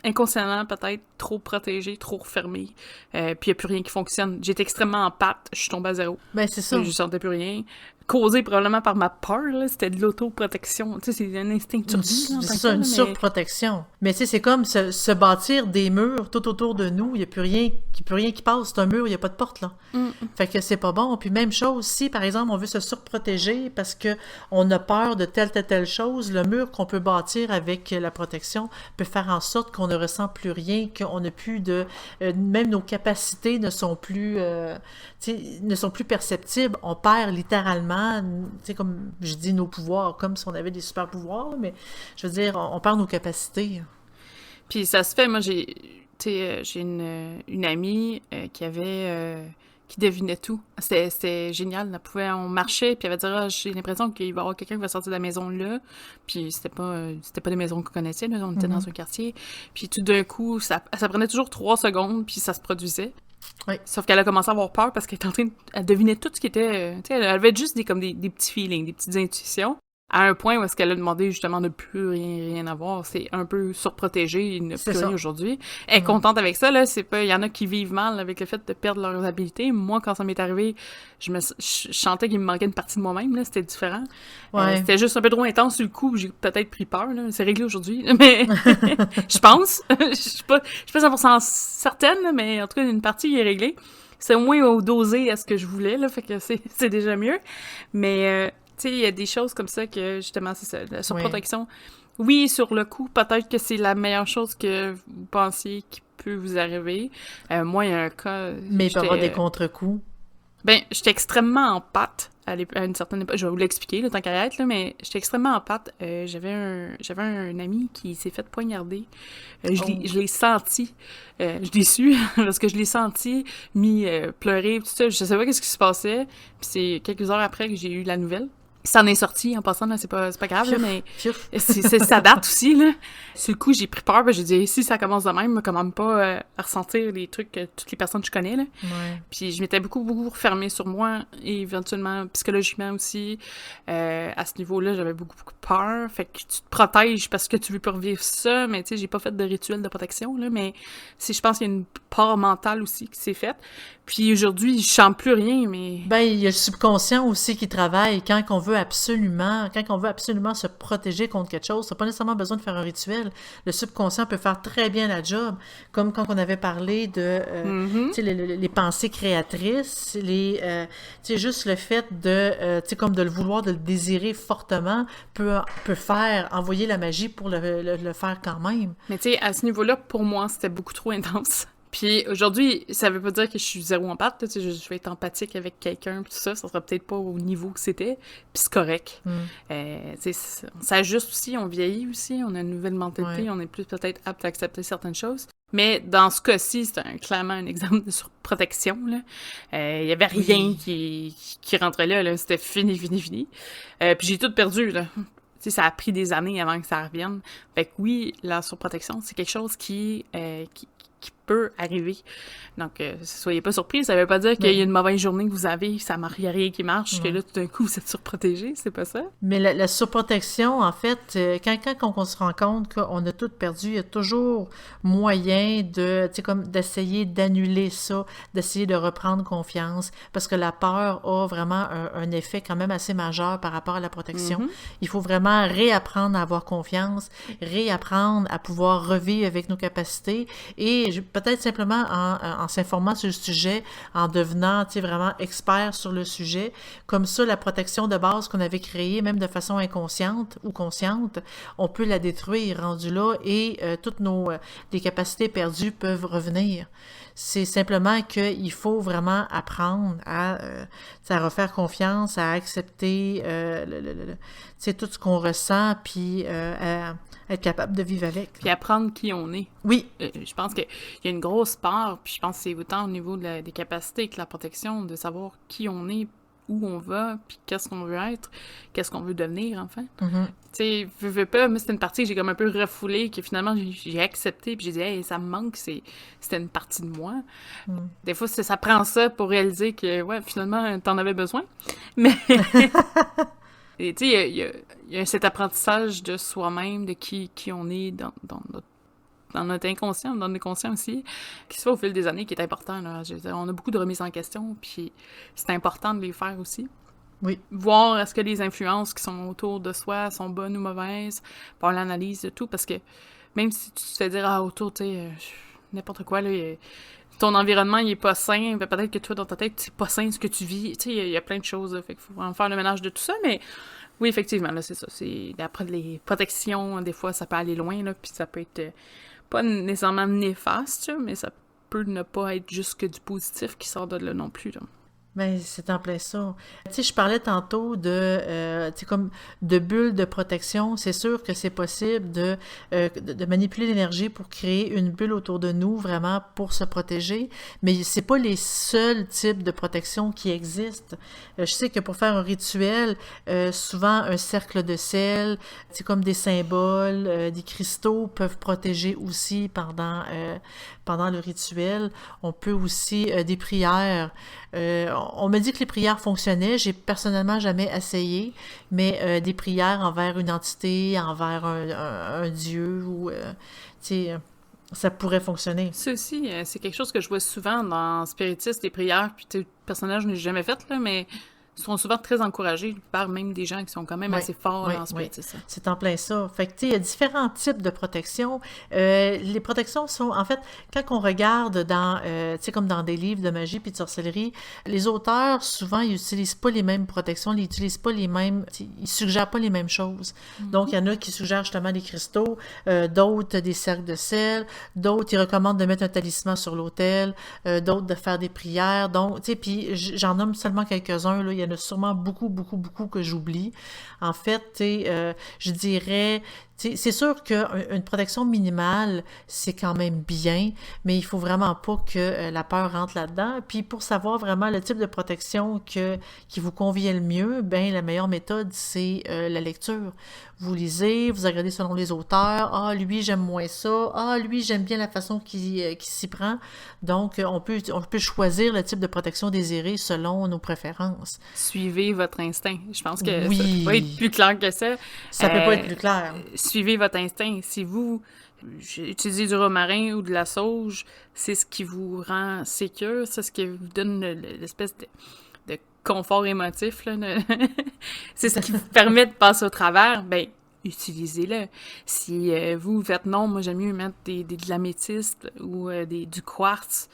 [SPEAKER 1] inconsciemment, peut-être, trop protégé, trop refermé, puis il n'y a plus rien qui fonctionne. J'étais extrêmement en pâte, je suis tombée à zéro.
[SPEAKER 2] Ben, c'est ça.
[SPEAKER 1] Je sentais plus rien. Causé probablement par ma peur, là, c'était de l'autoprotection. Tu sais, c'est un instinct de survie.
[SPEAKER 2] C'est ça, une surprotection. Mais tu sais, c'est comme se bâtir des murs tout autour de nous, il n'y a plus rien qui passe. C'est un mur, il n'y a pas de porte, là. Fait que c'est pas bon. Puis même chose, si par exemple on veut se surprotéger parce que on a peur de telle chose, le mur qu'on peut bâtir avec la protection peut faire en sorte qu'on ne ressent plus rien, qu'on n'a plus de... même nos capacités ne sont plus perceptibles. On perd littéralement, tu sais, comme je dis, nos pouvoirs, comme si on avait des super pouvoirs, mais je veux dire, on perd nos capacités.
[SPEAKER 1] Puis ça se fait, moi j'ai une amie qui devinait tout. C'était génial. On marchait, puis elle va dire, ah, j'ai l'impression qu'il va y avoir quelqu'un qui va sortir de la maison là. Puis c'était pas des maisons qu'on connaissait, là. On était dans un quartier. Puis tout d'un coup, ça prenait toujours 3 secondes, puis ça se produisait.
[SPEAKER 2] Oui.
[SPEAKER 1] Sauf qu'elle a commencé à avoir peur parce qu'elle était en train elle devinait tout ce qui était... tu sais, elle avait juste des petits feelings, des petites intuitions. À un point où est-ce qu'elle a demandé justement de ne plus rien avoir, c'est un peu surprotégé, il n'a plus rien aujourd'hui. Elle est contente avec ça, là, il y en a qui vivent mal avec le fait de perdre leurs habiletés. Moi, quand ça m'est arrivé, je sentais qu'il me manquait une partie de moi-même, là, c'était différent.
[SPEAKER 2] Ouais.
[SPEAKER 1] C'était juste un peu trop intense sur le coup, j'ai peut-être pris peur, là. C'est réglé aujourd'hui, mais je pense. Je suis pas 100% certaine, là, mais en tout cas, une partie est réglée. C'est au moins dosé à ce que je voulais, là, fait que c'est déjà mieux. Mais... tu sais, il y a des choses comme ça que, justement, c'est ça, la surprotection. Oui, sur le coup, peut-être que c'est la meilleure chose que vous pensiez qui peut vous arriver. Moi, il y a un cas...
[SPEAKER 2] Mais il peut y avoir des contre-coups.
[SPEAKER 1] Ben, j'étais extrêmement en pâte à une certaine époque. Je vais vous l'expliquer, le temps qu'à être, là, mais j'étais extrêmement en pâte. J'avais un ami qui s'est fait poignarder. Je l'ai senti. Je l'ai su, parce que je l'ai senti, pleurer, tout ça. Je savais pas qu'est-ce qui se passait. Puis c'est quelques heures après que j'ai eu la nouvelle. Ça en est sorti, en passant, là, c'est pas grave, là, mais ça date aussi, là. Sur le coup, j'ai pris peur, j'ai dit, si ça commence de même, quand même pas à ressentir les trucs que toutes les personnes que je connais, là.
[SPEAKER 2] Ouais.
[SPEAKER 1] Puis je m'étais beaucoup refermée sur moi, et éventuellement, psychologiquement aussi. À ce niveau-là, j'avais beaucoup peur, fait que tu te protèges parce que tu veux pas revivre ça, mais tu sais, j'ai pas fait de rituel de protection, là, mais je pense qu'il y a une part mentale aussi qui s'est faite. Puis aujourd'hui, je sens plus rien, mais...
[SPEAKER 2] Ben, il y a le subconscient aussi qui travaille. Quand on veut quand on veut absolument se protéger contre quelque chose, t'as pas nécessairement besoin de faire un rituel. Le subconscient peut faire très bien la job, comme quand on avait parlé de tu sais, les pensées créatrices, tu sais, juste le fait de, tu sais, comme de le vouloir, de le désirer fortement, peut faire envoyer la magie pour le faire quand même.
[SPEAKER 1] Mais tu sais, à ce niveau-là, pour moi, c'était beaucoup trop intense. Puis aujourd'hui, ça veut pas dire que je suis zéro empathe, tu sais, je vais être empathique avec quelqu'un, puis tout ça, ça sera peut-être pas au niveau que c'était, puis c'est correct. Tu sais, on s'ajuste aussi, on vieillit aussi, on a une nouvelle mentalité, on est plus peut-être apte à accepter certaines choses. Mais dans ce cas-ci, c'est clairement un exemple de surprotection, là. Il y avait rien qui rentrait là, c'était fini. Puis j'ai tout perdu, là. Tu sais, ça a pris des années avant que ça revienne. Fait que oui, la surprotection, c'est quelque chose qui peut arriver. Donc, soyez pas surpris, ça veut pas dire qu'il y a une mauvaise journée que vous avez, ça marche, il y a rien qui marche, que là, tout d'un coup, vous êtes surprotégé, c'est pas ça.
[SPEAKER 2] Mais la surprotection, en fait, quand on se rend compte qu'on a tout perdu, il y a toujours moyen de, tu sais, comme d'essayer d'annuler ça, d'essayer de reprendre confiance, parce que la peur a vraiment un effet quand même assez majeur par rapport à la protection. Il faut vraiment réapprendre à avoir confiance, réapprendre à pouvoir revivre avec nos capacités, et peut-être simplement en s'informant sur le sujet, en devenant, tu sais, vraiment expert sur le sujet. Comme ça, la protection de base qu'on avait créée, même de façon inconsciente ou consciente, on peut la détruire rendu là et toutes les capacités perdues peuvent revenir. C'est simplement qu'il faut vraiment apprendre à refaire confiance, à accepter tout ce qu'on ressent, puis à être capable de vivre avec.
[SPEAKER 1] Puis apprendre qui on est.
[SPEAKER 2] Oui.
[SPEAKER 1] Je pense qu'il y a une grosse part, puis je pense que c'est autant au niveau des capacités que la protection, de savoir qui on est, où on va, puis qu'est-ce qu'on veut être, qu'est-ce qu'on veut devenir, enfin. Tu sais, veux pas, mais c'était une partie que j'ai comme un peu refoulée, que finalement j'ai accepté, puis j'ai dit, hey, ça me manque, c'était une partie de moi. Des fois, ça prend ça pour réaliser que, ouais, finalement, t'en avais besoin. Mais... Et tu sais, il y a cet apprentissage de soi-même, de qui on est dans notre inconscient, dans notre conscient aussi, qui se fait au fil des années, qui est important, là. Je veux dire, on a beaucoup de remises en question, puis c'est important de les faire aussi.
[SPEAKER 2] Oui.
[SPEAKER 1] Voir est-ce que les influences qui sont autour de soi sont bonnes ou mauvaises, faire l'analyse de tout, parce que même si tu te fais dire, autour, tu sais, n'importe quoi, là, ton environnement, il est pas sain, peut-être que toi, dans ta tête, c'est pas sain ce que tu vis, tu sais, il y a plein de choses, là, fait qu'il faut vraiment faire le ménage de tout ça, mais oui, effectivement, là, c'est ça, après les protections, des fois, ça peut aller loin, là, puis ça peut être pas nécessairement néfaste, mais ça peut ne pas être juste que du positif qui sort de là non plus, là.
[SPEAKER 2] Ben, c'est en plein ça. Tu sais, je parlais tantôt tu sais, comme de bulles de protection. C'est sûr que c'est possible de manipuler l'énergie pour créer une bulle autour de nous, vraiment pour se protéger. Mais c'est pas les seuls types de protection qui existent. Je sais que pour faire un rituel, souvent un cercle de sel, c'est comme des symboles, des cristaux peuvent protéger aussi pendant le rituel. On peut aussi des prières. On me dit que les prières fonctionnaient. J'ai personnellement jamais essayé, mais des prières envers une entité, envers un dieu, ou tu sais, ça pourrait fonctionner.
[SPEAKER 1] Ça aussi, c'est quelque chose que je vois souvent dans Spiritisme, les prières, puis tu sais, personnellement, je n'ai jamais fait, là, mais sont souvent très encouragés par même des gens qui sont quand même assez forts dans Spiritisme.
[SPEAKER 2] C'est en plein ça. Fait que, tu sais, il y a différents types de protections. Les protections sont, en fait, quand on regarde dans, tu sais, comme dans des livres de magie puis de sorcellerie, les auteurs, souvent, ils utilisent pas les mêmes protections, ils utilisent pas les mêmes, ils suggèrent pas les mêmes choses. Donc, il y en a qui suggèrent justement des cristaux, d'autres des cercles de sel, d'autres, ils recommandent de mettre un talisman sur l'autel, d'autres de faire des prières. Donc, tu sais, puis j'en nomme seulement quelques-uns, là. Il y en a sûrement beaucoup que j'oublie. En fait, tu sais, je dirais, c'est sûr qu'une protection minimale, c'est quand même bien, mais il faut vraiment pas que la peur rentre là-dedans. Puis pour savoir vraiment le type de protection qui vous convient le mieux, ben la meilleure méthode, c'est la lecture. Vous lisez, vous regardez selon les auteurs. Ah, lui, j'aime moins ça. Ah, lui, j'aime bien la façon qu'il s'y prend. Donc, on peut choisir le type de protection désirée selon nos préférences.
[SPEAKER 1] Suivez votre instinct. Je pense que ça peut pas être plus clair que ça.
[SPEAKER 2] Ça peut pas être plus clair.
[SPEAKER 1] Suivez votre instinct. Si vous utilisez du romarin ou de la sauge, c'est ce qui vous rend sécure, c'est ce qui vous donne l'espèce de confort émotif, là, c'est ce qui vous permet de passer au travers, ben utilisez-le. Si vous faites non, moi j'aime mieux mettre de l'améthyste ou du quartz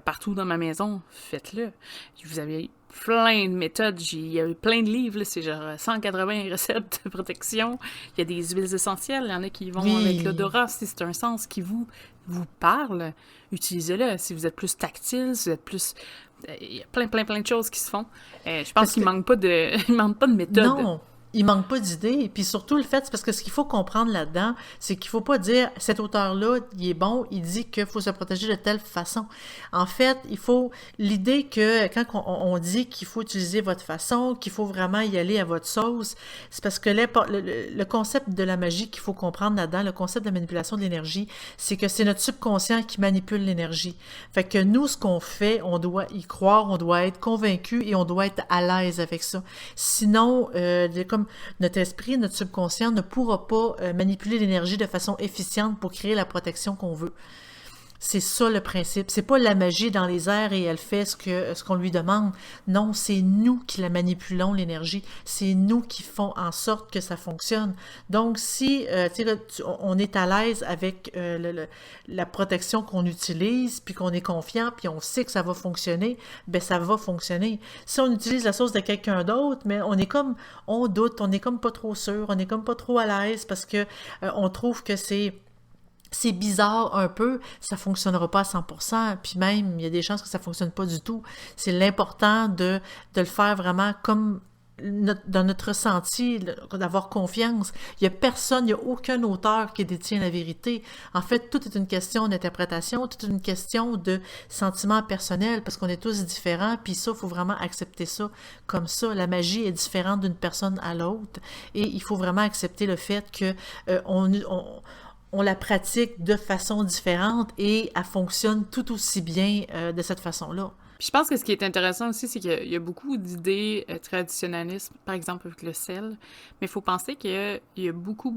[SPEAKER 1] partout dans ma maison, faites-le. Vous avez plein de méthodes, il y a plein de livres, là, c'est genre 180 recettes de protection. Il y a des huiles essentielles, il y en a qui vont avec l'odorat, si c'est un sens qui vous parle, utilisez-le. Si vous êtes plus tactile, si vous êtes plus... Il y a plein de choses qui se font. Je pense qu'il manque pas de méthode.
[SPEAKER 2] Non! Il manque pas d'idées. Puis surtout, le fait, c'est parce que ce qu'il faut comprendre là-dedans, c'est qu'il faut pas dire « cet auteur-là, il est bon, il dit qu'il faut se protéger de telle façon ». En fait, il faut... L'idée que quand on dit qu'il faut utiliser votre façon, qu'il faut vraiment y aller à votre sauce, c'est parce que le concept de la magie qu'il faut comprendre là-dedans, le concept de la manipulation de l'énergie, c'est que c'est notre subconscient qui manipule l'énergie. Fait que nous, ce qu'on fait, on doit y croire, on doit être convaincu et on doit être à l'aise avec ça. Sinon, comme notre esprit, notre subconscient ne pourra pas manipuler l'énergie de façon efficiente pour créer la protection qu'on veut. C'est ça le principe. C'est pas la magie dans les airs et elle fait ce qu'on lui demande. Non, c'est nous qui la manipulons, l'énergie. C'est nous qui font en sorte que ça fonctionne. Donc, si on est à l'aise avec la protection qu'on utilise, puis qu'on est confiant, puis on sait que ça va fonctionner, ben ça va fonctionner. Si on utilise la sauce de quelqu'un d'autre, mais on doute, on n'est comme pas trop sûr, on n'est comme pas trop à l'aise parce que on trouve que c'est bizarre un peu, ça fonctionnera pas à 100%, puis même, il y a des chances que ça fonctionne pas du tout. C'est l'important de le faire vraiment comme dans notre ressenti, d'avoir confiance. Il y a personne, il y a aucun auteur qui détient la vérité. En fait, tout est une question d'interprétation, tout est une question de sentiment personnel, parce qu'on est tous différents, puis ça, il faut vraiment accepter ça comme ça. La magie est différente d'une personne à l'autre, et il faut vraiment accepter le fait que on la pratique de façon différente et elle fonctionne tout aussi bien de cette façon-là.
[SPEAKER 1] Puis je pense que ce qui est intéressant aussi, c'est qu'il y a beaucoup d'idées traditionnalistes, par exemple avec le sel, mais il faut penser qu'il y a beaucoup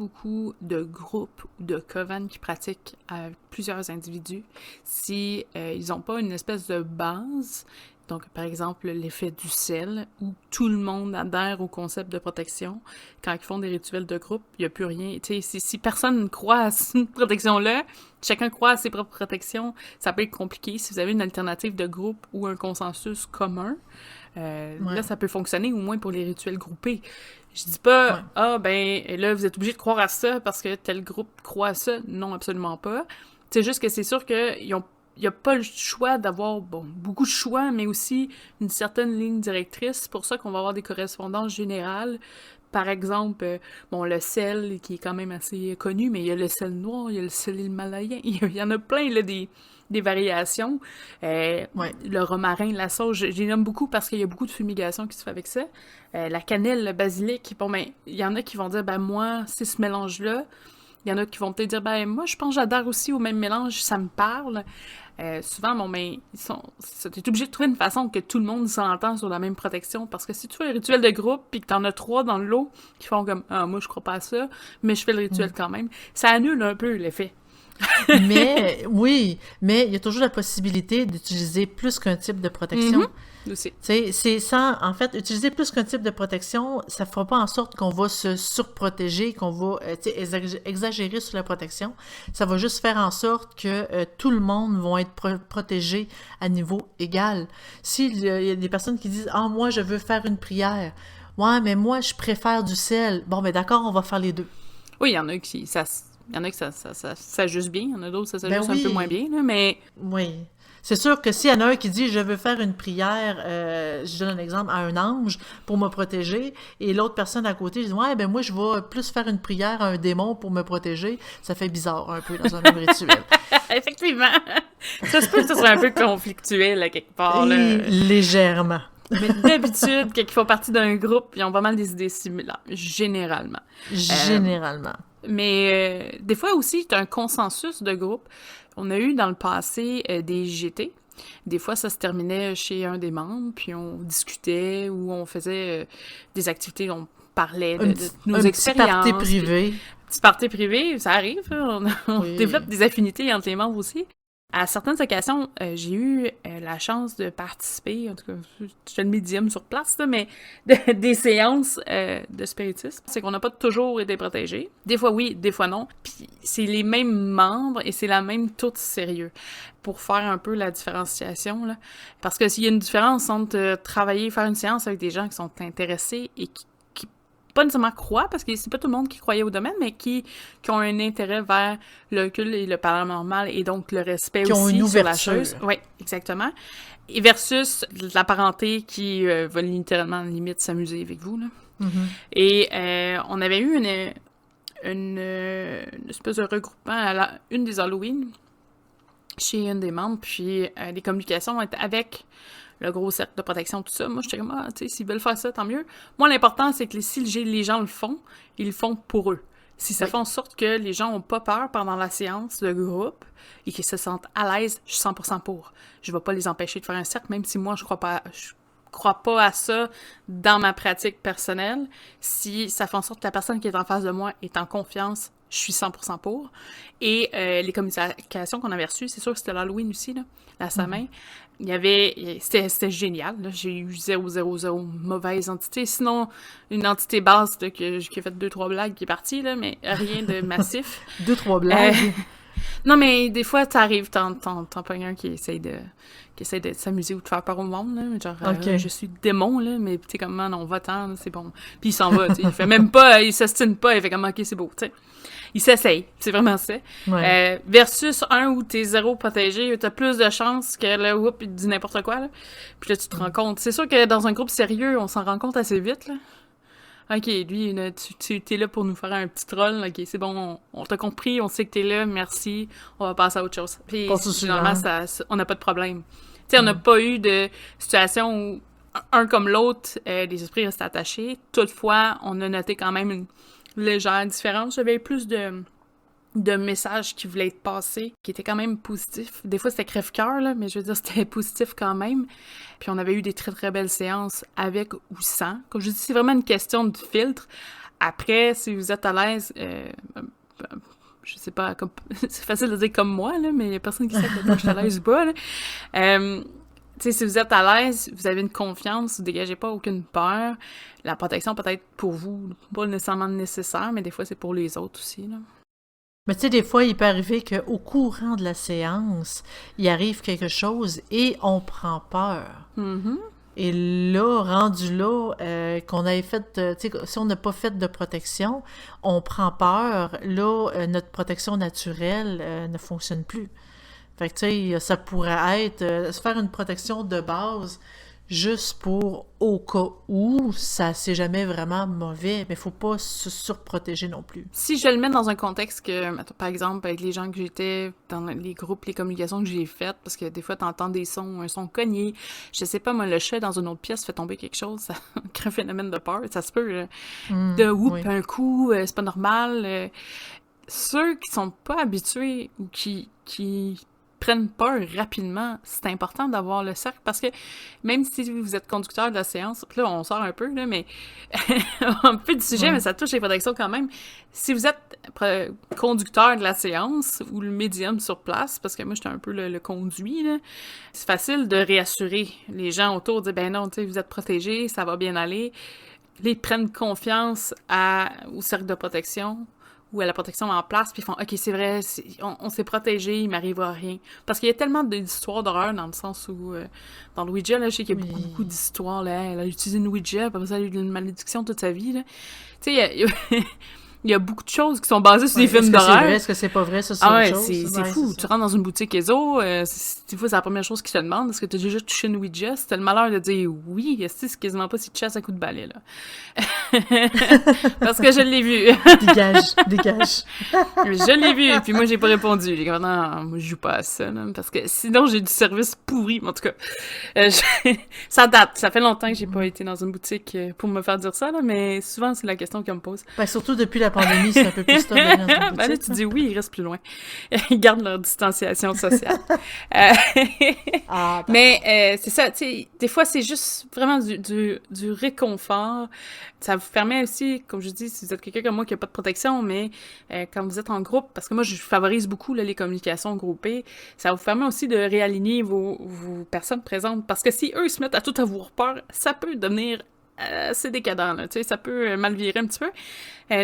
[SPEAKER 1] de groupes ou de covens qui pratiquent avec plusieurs individus. Si ils n'ont pas une espèce de base, donc, par exemple, l'effet du sel, où tout le monde adhère au concept de protection. Quand ils font des rituels de groupe, il n'y a plus rien. Tu sais, si personne ne croit à cette protection-là, chacun croit à ses propres protections, ça peut être compliqué. Si vous avez une alternative de groupe ou un consensus commun, là, ça peut fonctionner, au moins pour les rituels groupés. Je dis pas, là, vous êtes obligé de croire à ça parce que tel groupe croit à ça. Non, absolument pas. C'est juste que c'est sûr qu'il n'y a pas le choix d'avoir, beaucoup de choix, mais aussi une certaine ligne directrice. C'est pour ça qu'on va avoir des correspondances générales. Par exemple, le sel, qui est quand même assez connu, mais il y a le sel noir, il y a le sel himalayen, il y en a plein, là, des variations. Le romarin, la sauge, je les nomme beaucoup parce qu'il y a beaucoup de fumigation qui se fait avec ça. La cannelle, le basilic, il y en a qui vont dire, moi, c'est ce mélange-là. Il y en a qui vont peut-être dire, moi, je pense que j'adhère aussi au même mélange, ça me parle. Souvent, t'es obligé de trouver une façon que tout le monde s'entend sur la même protection, parce que si tu fais un rituel de groupe, puis que t'en as 3 dans le lot, qui font comme, moi, je crois pas à ça, mais je fais le rituel quand même, ça annule un peu l'effet.
[SPEAKER 2] Mais il y a toujours la possibilité d'utiliser plus qu'un type de protection.
[SPEAKER 1] Aussi.
[SPEAKER 2] C'est ça, en fait, utiliser plus qu'un type de protection, ça ne fera pas en sorte qu'on va se surprotéger, qu'on va exagérer sur la protection. Ça va juste faire en sorte que tout le monde va être protégé à niveau égal. S'il y a des personnes qui disent « Ah, moi, je veux faire une prière. Ouais, mais moi, je préfère du sel. » Bon, ben d'accord, on va faire les deux.
[SPEAKER 1] Oui, il y en a qui ça s'ajuste bien, il y en a d'autres ça s'ajuste un peu moins bien, là, mais...
[SPEAKER 2] Oui. C'est sûr que s'il y en a un qui dit « je veux faire une prière, je donne un exemple, à un ange pour me protéger », et l'autre personne à côté dit « ouais, moi je vais plus faire une prière à un démon pour me protéger », ça fait bizarre un peu dans un même rituel.
[SPEAKER 1] Effectivement. Ça se peut que ce soit un peu conflictuel à quelque part. Là.
[SPEAKER 2] Légèrement.
[SPEAKER 1] Mais d'habitude, quand ils font partie d'un groupe, ils ont pas mal des idées similaires, généralement. Mais des fois aussi, tu as un consensus de groupe. On a eu dans le passé des GT. Des fois, ça se terminait chez un des membres, puis on discutait ou on faisait des activités, on parlait de nos expériences.
[SPEAKER 2] Petit party privé.
[SPEAKER 1] Petit party privé, ça arrive. On développe des affinités entre les membres aussi. À certaines occasions, j'ai eu la chance de participer, en tout cas, j'étais le médium sur place, là, mais des séances de spiritisme. C'est qu'on n'a pas toujours été protégés. Des fois oui, des fois non. Puis c'est les mêmes membres et c'est la même tour de sérieux. Pour faire un peu la différenciation, là. Parce que s'il y a une différence entre travailler, faire une séance avec des gens qui sont intéressés et qui pas nécessairement croient, parce que c'est pas tout le monde qui croyait au domaine, mais qui ont un intérêt vers l'occulte et le paranormal, et donc le respect
[SPEAKER 2] qui
[SPEAKER 1] aussi
[SPEAKER 2] ont une
[SPEAKER 1] sur la
[SPEAKER 2] ouverture.
[SPEAKER 1] chose. Oui, exactement. Et versus la parenté qui va littéralement, limite, s'amuser avec vous, là.
[SPEAKER 2] Mm-hmm.
[SPEAKER 1] Et on avait eu une espèce de regroupement à une des Halloween chez une des membres, puis les communications étaient avec le gros cercle de protection, tout ça. Moi, j'étais comme, tu sais, s'ils veulent faire ça, tant mieux. Moi, l'important, c'est que si les gens le font, ils le font pour eux. Si ça fait en sorte que les gens n'ont pas peur pendant la séance de groupe et qu'ils se sentent à l'aise, je suis 100% pour. Je vais pas les empêcher de faire un cercle, même si moi, je crois pas à ça dans ma pratique personnelle. Si ça fait en sorte que la personne qui est en face de moi est en confiance, je suis 100% pour. Et les communications qu'on avait reçues, c'est sûr que c'était l'Halloween aussi, là, la Samin. Il y avait... C'était génial, là. J'ai eu 000 mauvaise entité. Sinon, une entité basse là, qui a fait 2-3 blagues qui est partie, là, mais rien de massif.
[SPEAKER 2] 2-3 blagues.
[SPEAKER 1] Non, mais des fois, t'arrives, t'en pognes un qui essaie de s'amuser ou de faire peur au monde, là. Genre,
[SPEAKER 2] Okay.
[SPEAKER 1] je suis démon, là, mais t'es comme, non, va-t'en, c'est bon. Puis il s'en va, tu sais. Il fait même pas, il s'ostine pas, il fait comme, ok, c'est beau, tu sais. Il s'essaye, c'est vraiment ça.
[SPEAKER 2] Ouais.
[SPEAKER 1] Versus un où t'es zéro protégé, t'as plus de chances que là, oups, il te dit n'importe quoi, là. Puis là, tu te rends compte. C'est sûr que dans un groupe sérieux, on s'en rend compte assez vite, là. Ok, lui, là, tu t'es là pour nous faire un petit troll, ok, c'est bon, on t'a compris, on sait que t'es là, merci, on va passer à autre chose. Puis, généralement, on n'a pas de problème. Tu sais, on n'a pas eu de situation où un comme l'autre, les esprits restent attachés. Toutefois, on a noté quand même une légère différence. J'avais plus de messages qui voulaient être passés, qui étaient quand même positifs. Des fois, c'était crève-cœur, là, mais je veux dire, c'était positif quand même. Puis on avait eu des très, très belles séances avec ou sans. Comme je dis, c'est vraiment une question de filtre. Après, si vous êtes à l'aise, je sais pas, c'est facile de dire comme moi, là, mais il y a personne qui sait que je suis à l'aise ou pas, là. Tu sais, si vous êtes à l'aise, vous avez une confiance, vous dégagez pas aucune peur. La protection peut-être pour vous, pas nécessairement nécessaire, mais des fois, c'est pour les autres aussi, là.
[SPEAKER 2] Mais tu sais, des fois, il peut arriver qu'au courant de la séance, il arrive quelque chose et on prend peur.
[SPEAKER 1] Mm-hmm.
[SPEAKER 2] Et là, rendu là, qu'on avait fait, tu sais, si on n'a pas fait de protection, on prend peur. Là, notre protection naturelle ne fonctionne plus. Fait que tu sais, ça pourrait être se faire une protection de base juste pour au cas où ça c'est jamais vraiment mauvais, mais faut pas se surprotéger non plus.
[SPEAKER 1] Si je le mets dans un contexte que, par exemple, avec les gens que j'étais, dans les groupes, les communications que j'ai faites, parce que des fois, t'entends des sons, un son cogné, je sais pas, moi, le chat dans une autre pièce fait tomber quelque chose, ça crée un phénomène de peur, ça se peut, de whoop
[SPEAKER 2] Oui.
[SPEAKER 1] un coup, c'est pas normal. Ceux qui sont pas habitués ou qui prennent peur rapidement, c'est important d'avoir le cercle parce que même si vous êtes conducteur de la séance, puis là on sort un peu là, mais un peu du sujet, mais ça touche les protections quand même. Si vous êtes conducteur de la séance ou le médium sur place, parce que moi j'étais un peu le conduit là, c'est facile de réassurer les gens autour, de dire ben non, tu sais vous êtes protégés, ça va bien aller. Là, ils prennent confiance au cercle de protection ou à la protection en place, puis ils font « Ok, c'est vrai, on s'est protégé, il m'arrivera rien. » Parce qu'il y a tellement d'histoires d'horreur dans le sens où, dans le Ouija, là, je sais qu'il y a beaucoup d'histoires, là, elle a utilisé une Ouija, après ça, elle a eu une malédiction toute sa vie, là. Tu sais, il y a beaucoup de choses qui sont basées sur des films d'horreur.
[SPEAKER 2] Est-ce que c'est pas vrai, ça, c'est
[SPEAKER 1] autre
[SPEAKER 2] chose?
[SPEAKER 1] C'est fou. Tu rentres dans une boutique ESO, des fois, c'est la première chose qu'ils te demandent. Est-ce que tu as déjà touché une Ouija? Si t'as le malheur de dire oui, c'est quasiment pas si tu chasses à coup de balai, là. Parce que je l'ai vu.
[SPEAKER 2] Dégage.
[SPEAKER 1] Je l'ai vu, puis moi, j'ai pas répondu. J'ai dit, non, moi, je joue pas à ça, là, parce que sinon, j'ai du service pourri. En tout cas, ça date. Ça fait longtemps que j'ai pas été dans une boutique pour me faire dire ça, là, mais souvent, c'est la question qu'on me pose.
[SPEAKER 2] Ben, surtout depuis la pandémie, c'est un peu plus tough d'aller dans une
[SPEAKER 1] Ben là,
[SPEAKER 2] boutique.
[SPEAKER 1] tu dis oui, ils restent plus loin. Ils gardent leur distanciation sociale. Euh,
[SPEAKER 2] Ah, d'accord.
[SPEAKER 1] Mais c'est ça, tu sais, des fois, c'est juste vraiment du réconfort. Ça vous permet aussi, comme je dis, si vous êtes quelqu'un comme moi qui n'a pas de protection, mais quand vous êtes en groupe, parce que moi, je favorise beaucoup là, les communications groupées, ça vous permet aussi de réaligner vos personnes présentes. Parce que si eux se mettent à tout avoir peur, ça peut devenir assez décadent, là, tu sais, ça peut mal virer un petit peu.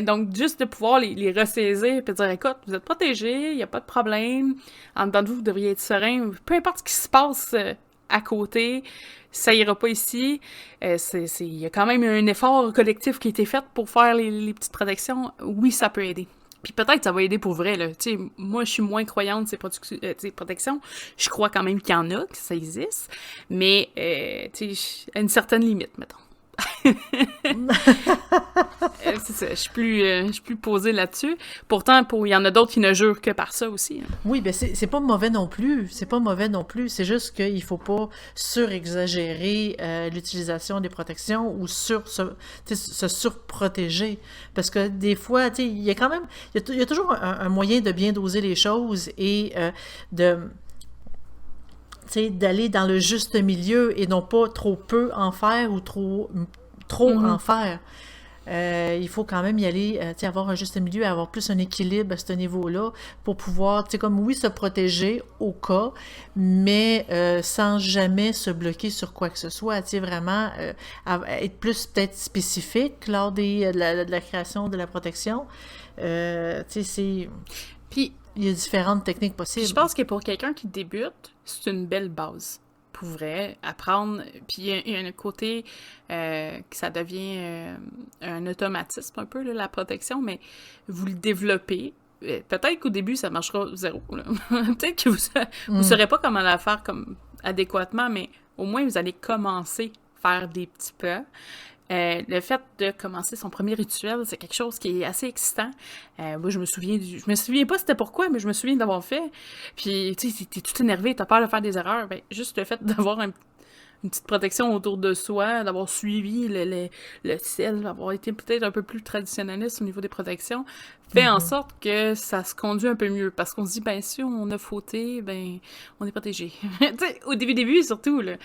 [SPEAKER 1] Donc, juste de pouvoir les ressaisir et dire, écoute, vous êtes protégés, il n'y a pas de problème, en dedans de vous, vous devriez être serein, peu importe ce qui se passe à côté, ça ira pas ici. Il y a quand même un effort collectif qui a été fait pour faire les petites protections. Oui, ça peut aider. Puis peut-être que ça va aider pour vrai, là. Tu sais, moi, je suis moins croyante de ces protections. Je crois quand même qu'il y en a, que ça existe. Mais, tu sais, à une certaine limite, mettons. C'est ça, je suis plus posée là-dessus. Pourtant, il y en a d'autres qui ne jurent que par ça aussi. Hein.
[SPEAKER 2] Oui, ben c'est pas mauvais non plus. C'est pas mauvais non plus. C'est juste qu'il faut pas surexagérer l'utilisation des protections ou se surprotéger. Parce que des fois, tu sais, il y a quand même, il y a toujours un moyen de bien doser les choses et de d'aller dans le juste milieu et non pas trop peu en faire ou trop en faire. Il faut quand même y aller, avoir un juste milieu, avoir plus un équilibre à ce niveau-là pour pouvoir, comme oui, se protéger au cas, mais sans jamais se bloquer sur quoi que ce soit, vraiment être plus peut-être spécifique lors de la création de la protection. C'est...
[SPEAKER 1] Puis,
[SPEAKER 2] il y a différentes techniques possibles.
[SPEAKER 1] je pense que pour quelqu'un qui débute, c'est une belle base. Pour vrai, apprendre. Puis il y a un côté que ça devient un automatisme un peu, là, la protection, mais vous le développez. Peut-être qu'au début, ça marchera zéro. Là. Peut-être que vous saurez pas comment la faire comme adéquatement, mais au moins, vous allez commencer à faire des petits pas. Le fait de commencer son premier rituel, c'est quelque chose qui est assez excitant. Moi, je me souviens pas c'était pourquoi, mais je me souviens d'avoir fait. Puis, tu sais, t'es tout énervé, t'as peur de faire des erreurs. Ben, juste le fait d'avoir une petite protection autour de soi, d'avoir suivi le ciel, d'avoir été peut-être un peu plus traditionnaliste au niveau des protections, fait en sorte que ça se conduit un peu mieux. Parce qu'on se dit, ben, si on a fauté, ben, on est protégé. Tu sais, au début, surtout, là.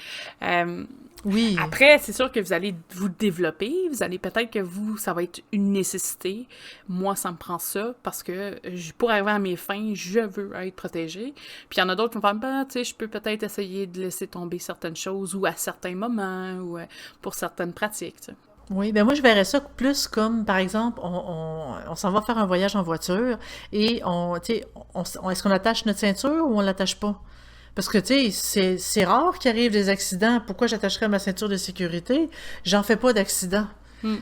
[SPEAKER 2] Oui.
[SPEAKER 1] Après, c'est sûr que vous allez vous développer, vous allez peut-être que ça va être une nécessité. Moi, ça me prend ça parce que pour arriver à mes fins, je veux être protégée. Puis il y en a d'autres qui vont faire, ben, tu sais, je peux peut-être essayer de laisser tomber certaines choses ou à certains moments ou pour certaines pratiques, tu sais.
[SPEAKER 2] Oui, ben moi je verrais ça plus comme, par exemple, on s'en va faire un voyage en voiture et est-ce qu'on attache notre ceinture ou on l'attache pas? Parce que, tu sais, c'est rare qu'il arrive des accidents. Pourquoi j'attacherais ma ceinture de sécurité? J'en fais pas d'accident.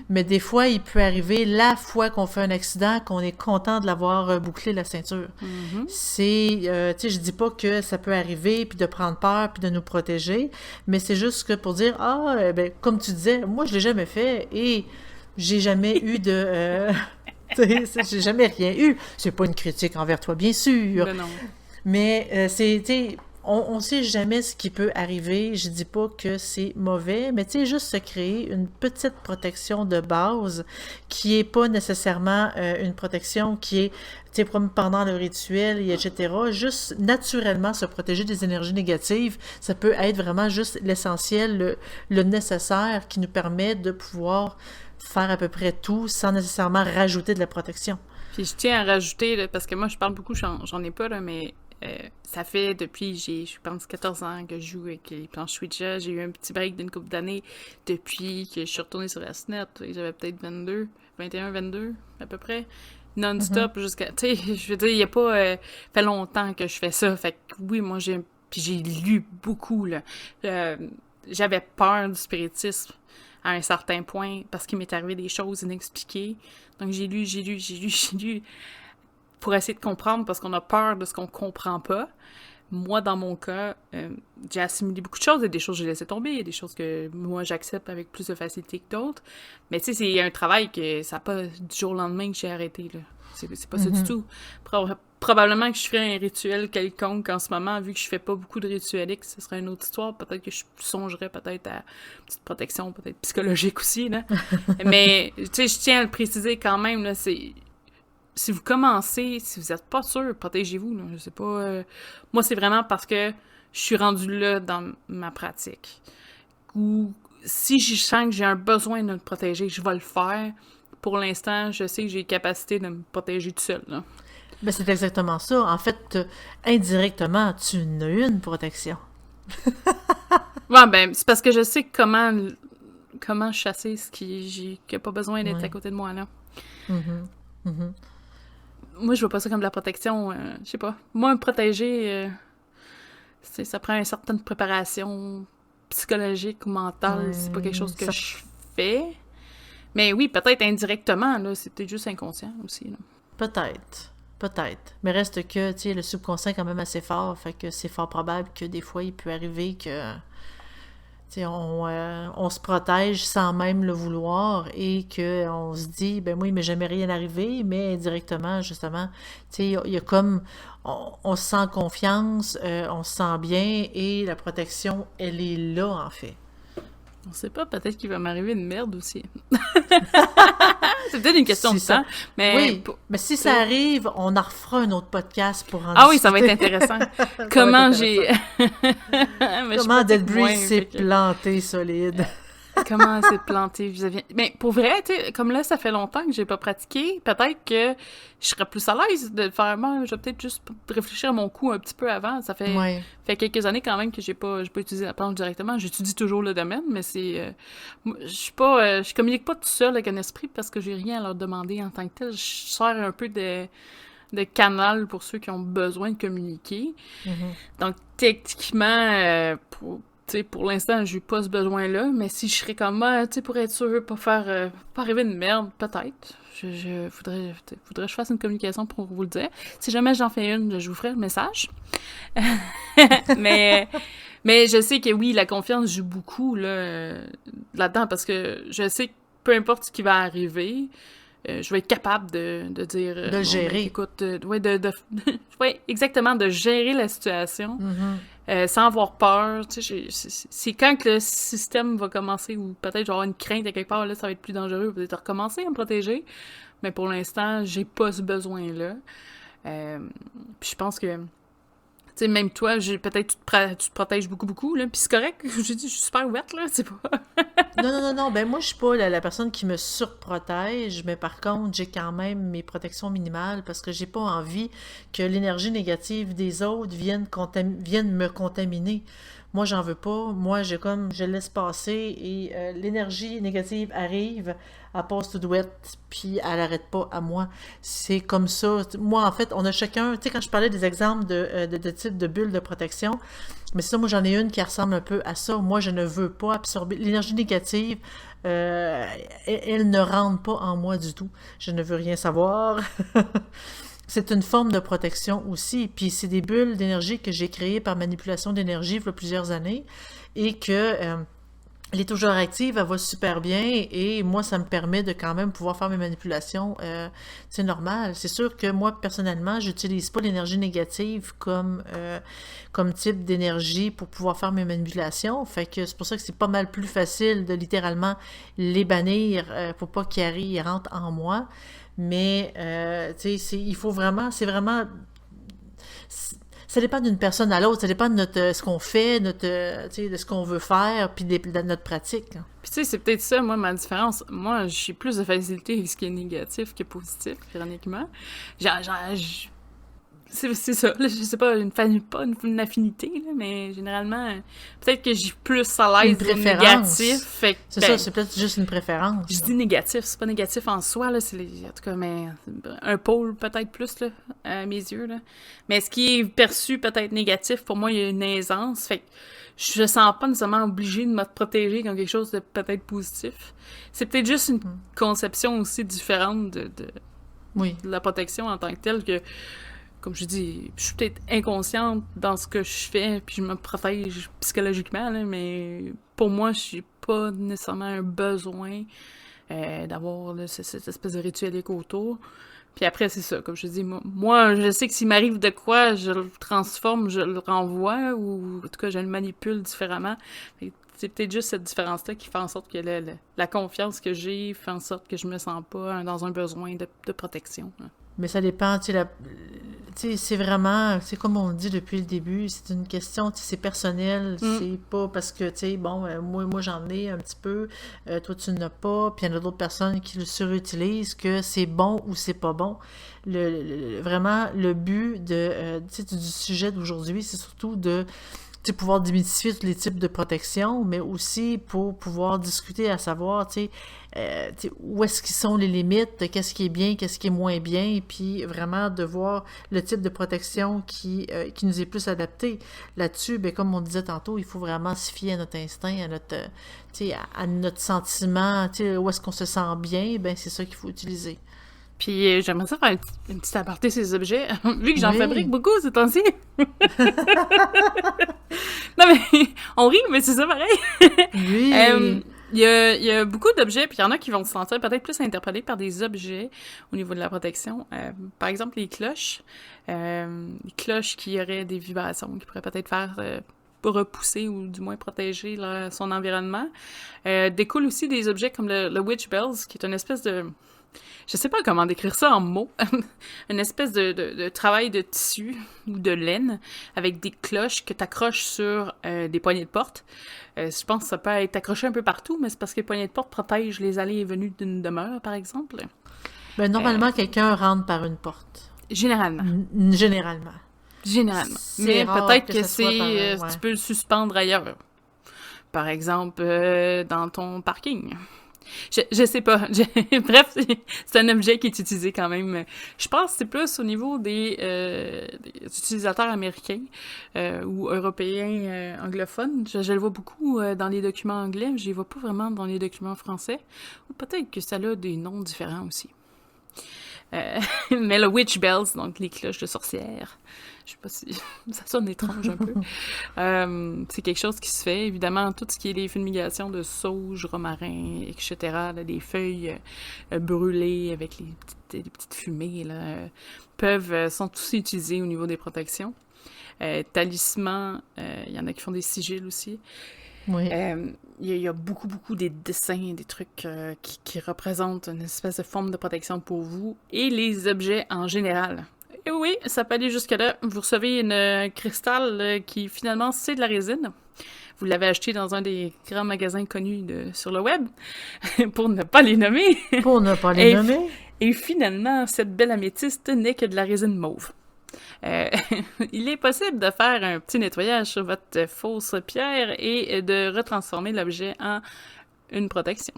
[SPEAKER 2] Mais des fois, il peut arriver la fois qu'on fait un accident qu'on est content de l'avoir bouclé la ceinture. C'est, tu sais, je dis pas que ça peut arriver puis de prendre peur puis de nous protéger, mais c'est juste que pour dire, ben, comme tu disais, moi je l'ai jamais fait et j'ai jamais eu de... j'ai jamais rien eu. C'est pas une critique envers toi, bien sûr.
[SPEAKER 1] Ben non.
[SPEAKER 2] Mais c'est, tu sais, on sait jamais ce qui peut arriver. Je dis pas que c'est mauvais, mais tu sais, juste se créer une petite protection de base qui est pas nécessairement une protection qui est, tu sais, pendant le rituel, et etc. Juste naturellement se protéger des énergies négatives, ça peut être vraiment juste l'essentiel, le nécessaire qui nous permet de pouvoir faire à peu près tout sans nécessairement rajouter de la protection.
[SPEAKER 1] Puis je tiens à rajouter, là, parce que moi je parle beaucoup, j'en ai pas, là, mais ça fait depuis, je pense, 14 ans que je joue avec les planches Ouija. J'ai eu un petit break d'une couple d'années depuis que je suis retournée sur la SNET. J'avais peut-être 21, 22 à peu près. Non-stop jusqu'à... Tu sais, je veux dire, il n'y a pas... fait longtemps que je fais ça. Fait que oui, moi puis j'ai lu beaucoup, là. J'avais peur du spiritisme à un certain point parce qu'il m'est arrivé des choses inexpliquées. Donc j'ai lu pour essayer de comprendre parce qu'on a peur de ce qu'on comprend pas. Moi, dans mon cas, j'ai assimilé beaucoup de choses. Il y a des choses que j'ai laissé tomber, il y a des choses que moi, j'accepte avec plus de facilité que d'autres. Mais tu sais, c'est un travail que ça n'a pas du jour au lendemain que j'ai arrêté, là. C'est pas ça du tout. Probablement que je ferais un rituel quelconque en ce moment, vu que je fais pas beaucoup de rituels X, ce serait une autre histoire. Peut-être que je songerais peut-être à une petite protection, peut-être psychologique aussi, là. Mais, tu sais, je tiens à le préciser quand même, là, si vous commencez, si vous êtes pas sûr, protégez-vous, là, je sais pas. Moi, c'est vraiment parce que je suis rendue là dans ma pratique. Ou si je sens que j'ai un besoin de me protéger, je vais le faire. Pour l'instant, je sais que j'ai la capacité de me protéger tout seul, là.
[SPEAKER 2] Ben, c'est exactement ça. En fait, indirectement, tu n'as eu une protection.
[SPEAKER 1] Ouais, ben, c'est parce que je sais comment chasser ce qui n'a pas besoin d'être à côté de moi, là.
[SPEAKER 2] Mhm. Mhm.
[SPEAKER 1] Moi, je vois pas ça comme de la protection, je sais pas. Moi, me protéger, ça prend une certaine préparation psychologique ou mentale. C'est pas quelque chose que
[SPEAKER 2] Ça,
[SPEAKER 1] je fais. Mais oui, peut-être indirectement, là, c'est peut-être juste inconscient aussi, là.
[SPEAKER 2] peut-être. Peut-être. Mais reste que, tu sais, le subconscient est quand même assez fort, fait que c'est fort probable que des fois, il peut arriver que, tu sais, on se protège sans même le vouloir et qu'on se dit, ben oui, mais jamais rien arrivé, mais indirectement, justement, tu sais, il y a comme, on se sent confiance, on se sent bien et la protection, elle est là, en fait.
[SPEAKER 1] On sait pas, peut-être qu'il va m'arriver une merde aussi. C'est peut-être une question
[SPEAKER 2] Si
[SPEAKER 1] de
[SPEAKER 2] ça...
[SPEAKER 1] temps, mais...
[SPEAKER 2] Oui, mais si ça arrive, on en refera un autre podcast pour en
[SPEAKER 1] Ah oui, ça va être
[SPEAKER 2] discuter.
[SPEAKER 1] intéressant.
[SPEAKER 2] Ça va être
[SPEAKER 1] Comment
[SPEAKER 2] intéressant.
[SPEAKER 1] Mais je
[SPEAKER 2] Comment Dead
[SPEAKER 1] pratique moins,
[SPEAKER 2] Breeze s'est
[SPEAKER 1] fait que-
[SPEAKER 2] planté solide.
[SPEAKER 1] Comment c'est planté vis-à-vis... Mais pour vrai, tu sais, comme là, ça fait longtemps que j'ai pas pratiqué, peut-être que je serais plus à l'aise de faire... Moi, je vais peut-être juste réfléchir à mon coup un petit peu avant. Ça
[SPEAKER 2] Ouais.
[SPEAKER 1] fait quelques années quand même que j'ai pas utilisé la planche directement. J'étudie toujours le domaine, mais c'est... moi, je communique pas tout seul avec un esprit parce que j'ai rien à leur demander en tant que tel. Je sers un peu de canal pour ceux qui ont besoin de communiquer.
[SPEAKER 2] Mhm.
[SPEAKER 1] Donc, techniquement, tu sais, pour l'instant, j'ai pas ce besoin-là, mais si je serais comme moi, tu sais, pour être sûr, pas arriver de merde, peut-être. Faudrait que je fasse une communication pour vous le dire. Si jamais j'en fais une, je vous ferai le message. mais, mais je sais que oui, la confiance joue beaucoup, là-dedans, parce que je sais que peu importe ce qui va arriver, je vais être capable de dire
[SPEAKER 2] De le
[SPEAKER 1] bon,
[SPEAKER 2] gérer.
[SPEAKER 1] mec, écoute, ouais, ouais, exactement, de gérer la situation
[SPEAKER 2] Mhm.
[SPEAKER 1] sans avoir peur. Tu sais, c'est quand que le système va commencer, ou peut-être j'aurai une crainte à quelque part, là, ça va être plus dangereux, peut-être recommencer à me protéger. Mais pour l'instant, j'ai pas ce besoin-là. Puis je pense que tu sais, même toi, peut-être tu te protèges beaucoup, beaucoup, là, puis c'est correct, j'ai dit, je suis super ouverte, là, c'est pas...
[SPEAKER 2] Non, non, non, non. Ben moi, je suis pas la personne qui me surprotège, mais par contre, j'ai quand même mes protections minimales parce que j'ai pas envie que l'énergie négative des autres vienne me contaminer. Moi, j'en veux pas. Moi, je laisse passer et l'énergie négative arrive, elle passe tout douette, puis elle arrête pas à moi. C'est comme ça. Moi, en fait, on a chacun, tu sais, quand je parlais des exemples de type de bulles de protection, mais ça, moi, j'en ai une qui ressemble un peu à ça. Moi, je ne veux pas absorber l'énergie négative. Elle ne rentre pas en moi du tout. Je ne veux rien savoir. C'est une forme de protection aussi. Puis c'est des bulles d'énergie que j'ai créées par manipulation d'énergie il y a plusieurs années et que elle est toujours active, elle va super bien et moi, ça me permet de quand même pouvoir faire mes manipulations. C'est normal. C'est sûr que moi, personnellement, j'utilise pas l'énergie négative comme type d'énergie pour pouvoir faire mes manipulations. Fait que c'est pour ça que c'est pas mal plus facile de littéralement les bannir pour pas qu'ils rentrent en moi. Mais, tu sais, il faut vraiment, c'est vraiment, ça dépend d'une personne à l'autre, ça dépend de ce qu'on fait, tu sais, de ce qu'on veut faire, puis de notre pratique.
[SPEAKER 1] Puis tu sais, c'est peut-être ça, moi, ma différence. Moi, j'ai plus de facilité avec ce qui est négatif que positif, ironiquement. C'est ça, là, je sais pas, pas une affinité, là, mais généralement, peut-être que j'ai plus à
[SPEAKER 2] Une
[SPEAKER 1] l'aise au
[SPEAKER 2] préférence.
[SPEAKER 1] négatif, fait que,
[SPEAKER 2] C'est ça, c'est peut-être juste une préférence.
[SPEAKER 1] je dis négatif, c'est pas négatif en soi, là, en tout cas, mais un pôle peut-être plus, là, à mes yeux, là. Mais ce qui est perçu peut-être négatif, pour moi, il y a une aisance, fait que je me sens pas nécessairement obligée de me protéger comme quelque chose de peut-être positif. C'est peut-être juste une conception aussi différente
[SPEAKER 2] Oui.
[SPEAKER 1] de la protection en tant que telle que, comme je dis, je suis peut-être inconsciente dans ce que je fais, puis je me protège psychologiquement, là, mais pour moi, je n'ai pas nécessairement un besoin d'avoir là, cette espèce de rituelique autour. Puis après, c'est ça, comme je dis, moi, je sais que s'il m'arrive de quoi, je le transforme, je le renvoie, ou en tout cas, je le manipule différemment. C'est peut-être juste cette différence-là qui fait en sorte que la confiance que j'ai fait en sorte que je me sens pas dans un besoin de protection. Hein.
[SPEAKER 2] Mais ça dépend, c'est vraiment, c'est comme on dit depuis le début, c'est une question, c'est personnel, c'est pas parce que, moi j'en ai un petit peu, toi tu n'as pas, puis il y en a d'autres personnes qui le surutilisent, que c'est bon ou c'est pas bon. Vraiment, le but du sujet d'aujourd'hui, c'est surtout de pouvoir démystifier tous les types de protection, mais aussi pour pouvoir discuter à savoir, où est-ce qu'ils sont les limites, qu'est-ce qui est bien, qu'est-ce qui est moins bien, et puis vraiment de voir le type de protection qui nous est plus adapté. Là-dessus, ben, comme on disait tantôt, il faut vraiment se fier à notre instinct, à notre sentiment, où est-ce qu'on se sent bien, ben c'est ça qu'il faut utiliser.
[SPEAKER 1] Puis j'aimerais ça faire une petite aparté ces objets, vu que j'en
[SPEAKER 2] Oui.
[SPEAKER 1] fabrique beaucoup ces temps-ci. Non mais, on rit, mais c'est ça pareil.
[SPEAKER 2] Oui.
[SPEAKER 1] Il y a beaucoup d'objets, puis il y en a qui vont se sentir peut-être plus interpellés par des objets au niveau de la protection. Par exemple, les cloches. Les cloches qui auraient des vibrations, qui pourraient peut-être faire repousser ou du moins protéger là, son environnement. Découlent aussi des objets comme le Witch Bells, qui est une espèce de... Je sais pas comment décrire ça en mots. Une espèce de travail de tissu ou de laine avec des cloches que tu accroches sur des poignées de porte. Je pense que ça peut être accroché un peu partout, mais c'est parce que les poignées de porte protègent les allées et venues d'une demeure, par exemple.
[SPEAKER 2] Ben, normalement, quelqu'un rentre par une porte.
[SPEAKER 1] Généralement.
[SPEAKER 2] Généralement.
[SPEAKER 1] Généralement.
[SPEAKER 2] C'est
[SPEAKER 1] Mais
[SPEAKER 2] rare
[SPEAKER 1] peut-être
[SPEAKER 2] que
[SPEAKER 1] que
[SPEAKER 2] ça soit
[SPEAKER 1] c'est...
[SPEAKER 2] ouais.
[SPEAKER 1] Tu peux le suspendre ailleurs. Par exemple, dans ton parking. Je sais pas. Bref, c'est un objet qui est utilisé quand même. Je pense que c'est plus au niveau des utilisateurs américains ou européens anglophones. Je le vois beaucoup dans les documents anglais, mais je les vois pas vraiment dans les documents français. Ou peut-être que ça a des noms différents aussi. Mais le Witch Bells, donc les cloches de sorcières, je sais pas si ça sonne étrange un peu. C'est quelque chose qui se fait, évidemment, tout ce qui est les fumigations de sauge, romarin, etc., là, des feuilles brûlées avec les petites fumées, là, sont tous utilisés au niveau des protections. Talismans, il y en a qui font des sigils aussi.
[SPEAKER 2] Oui.
[SPEAKER 1] Il y a beaucoup, beaucoup des dessins, des trucs qui représentent une espèce de forme de protection pour vous et les objets en général. Et oui, ça peut aller jusque-là. Vous recevez une cristal qui, finalement, c'est de la résine. Vous l'avez acheté dans un des grands magasins connus sur le web, pour ne pas les nommer.
[SPEAKER 2] Pour ne pas les nommer.
[SPEAKER 1] Et finalement, cette belle améthyste n'est que de la résine mauve. Il est possible de faire un petit nettoyage sur votre fausse pierre et de retransformer l'objet en une protection.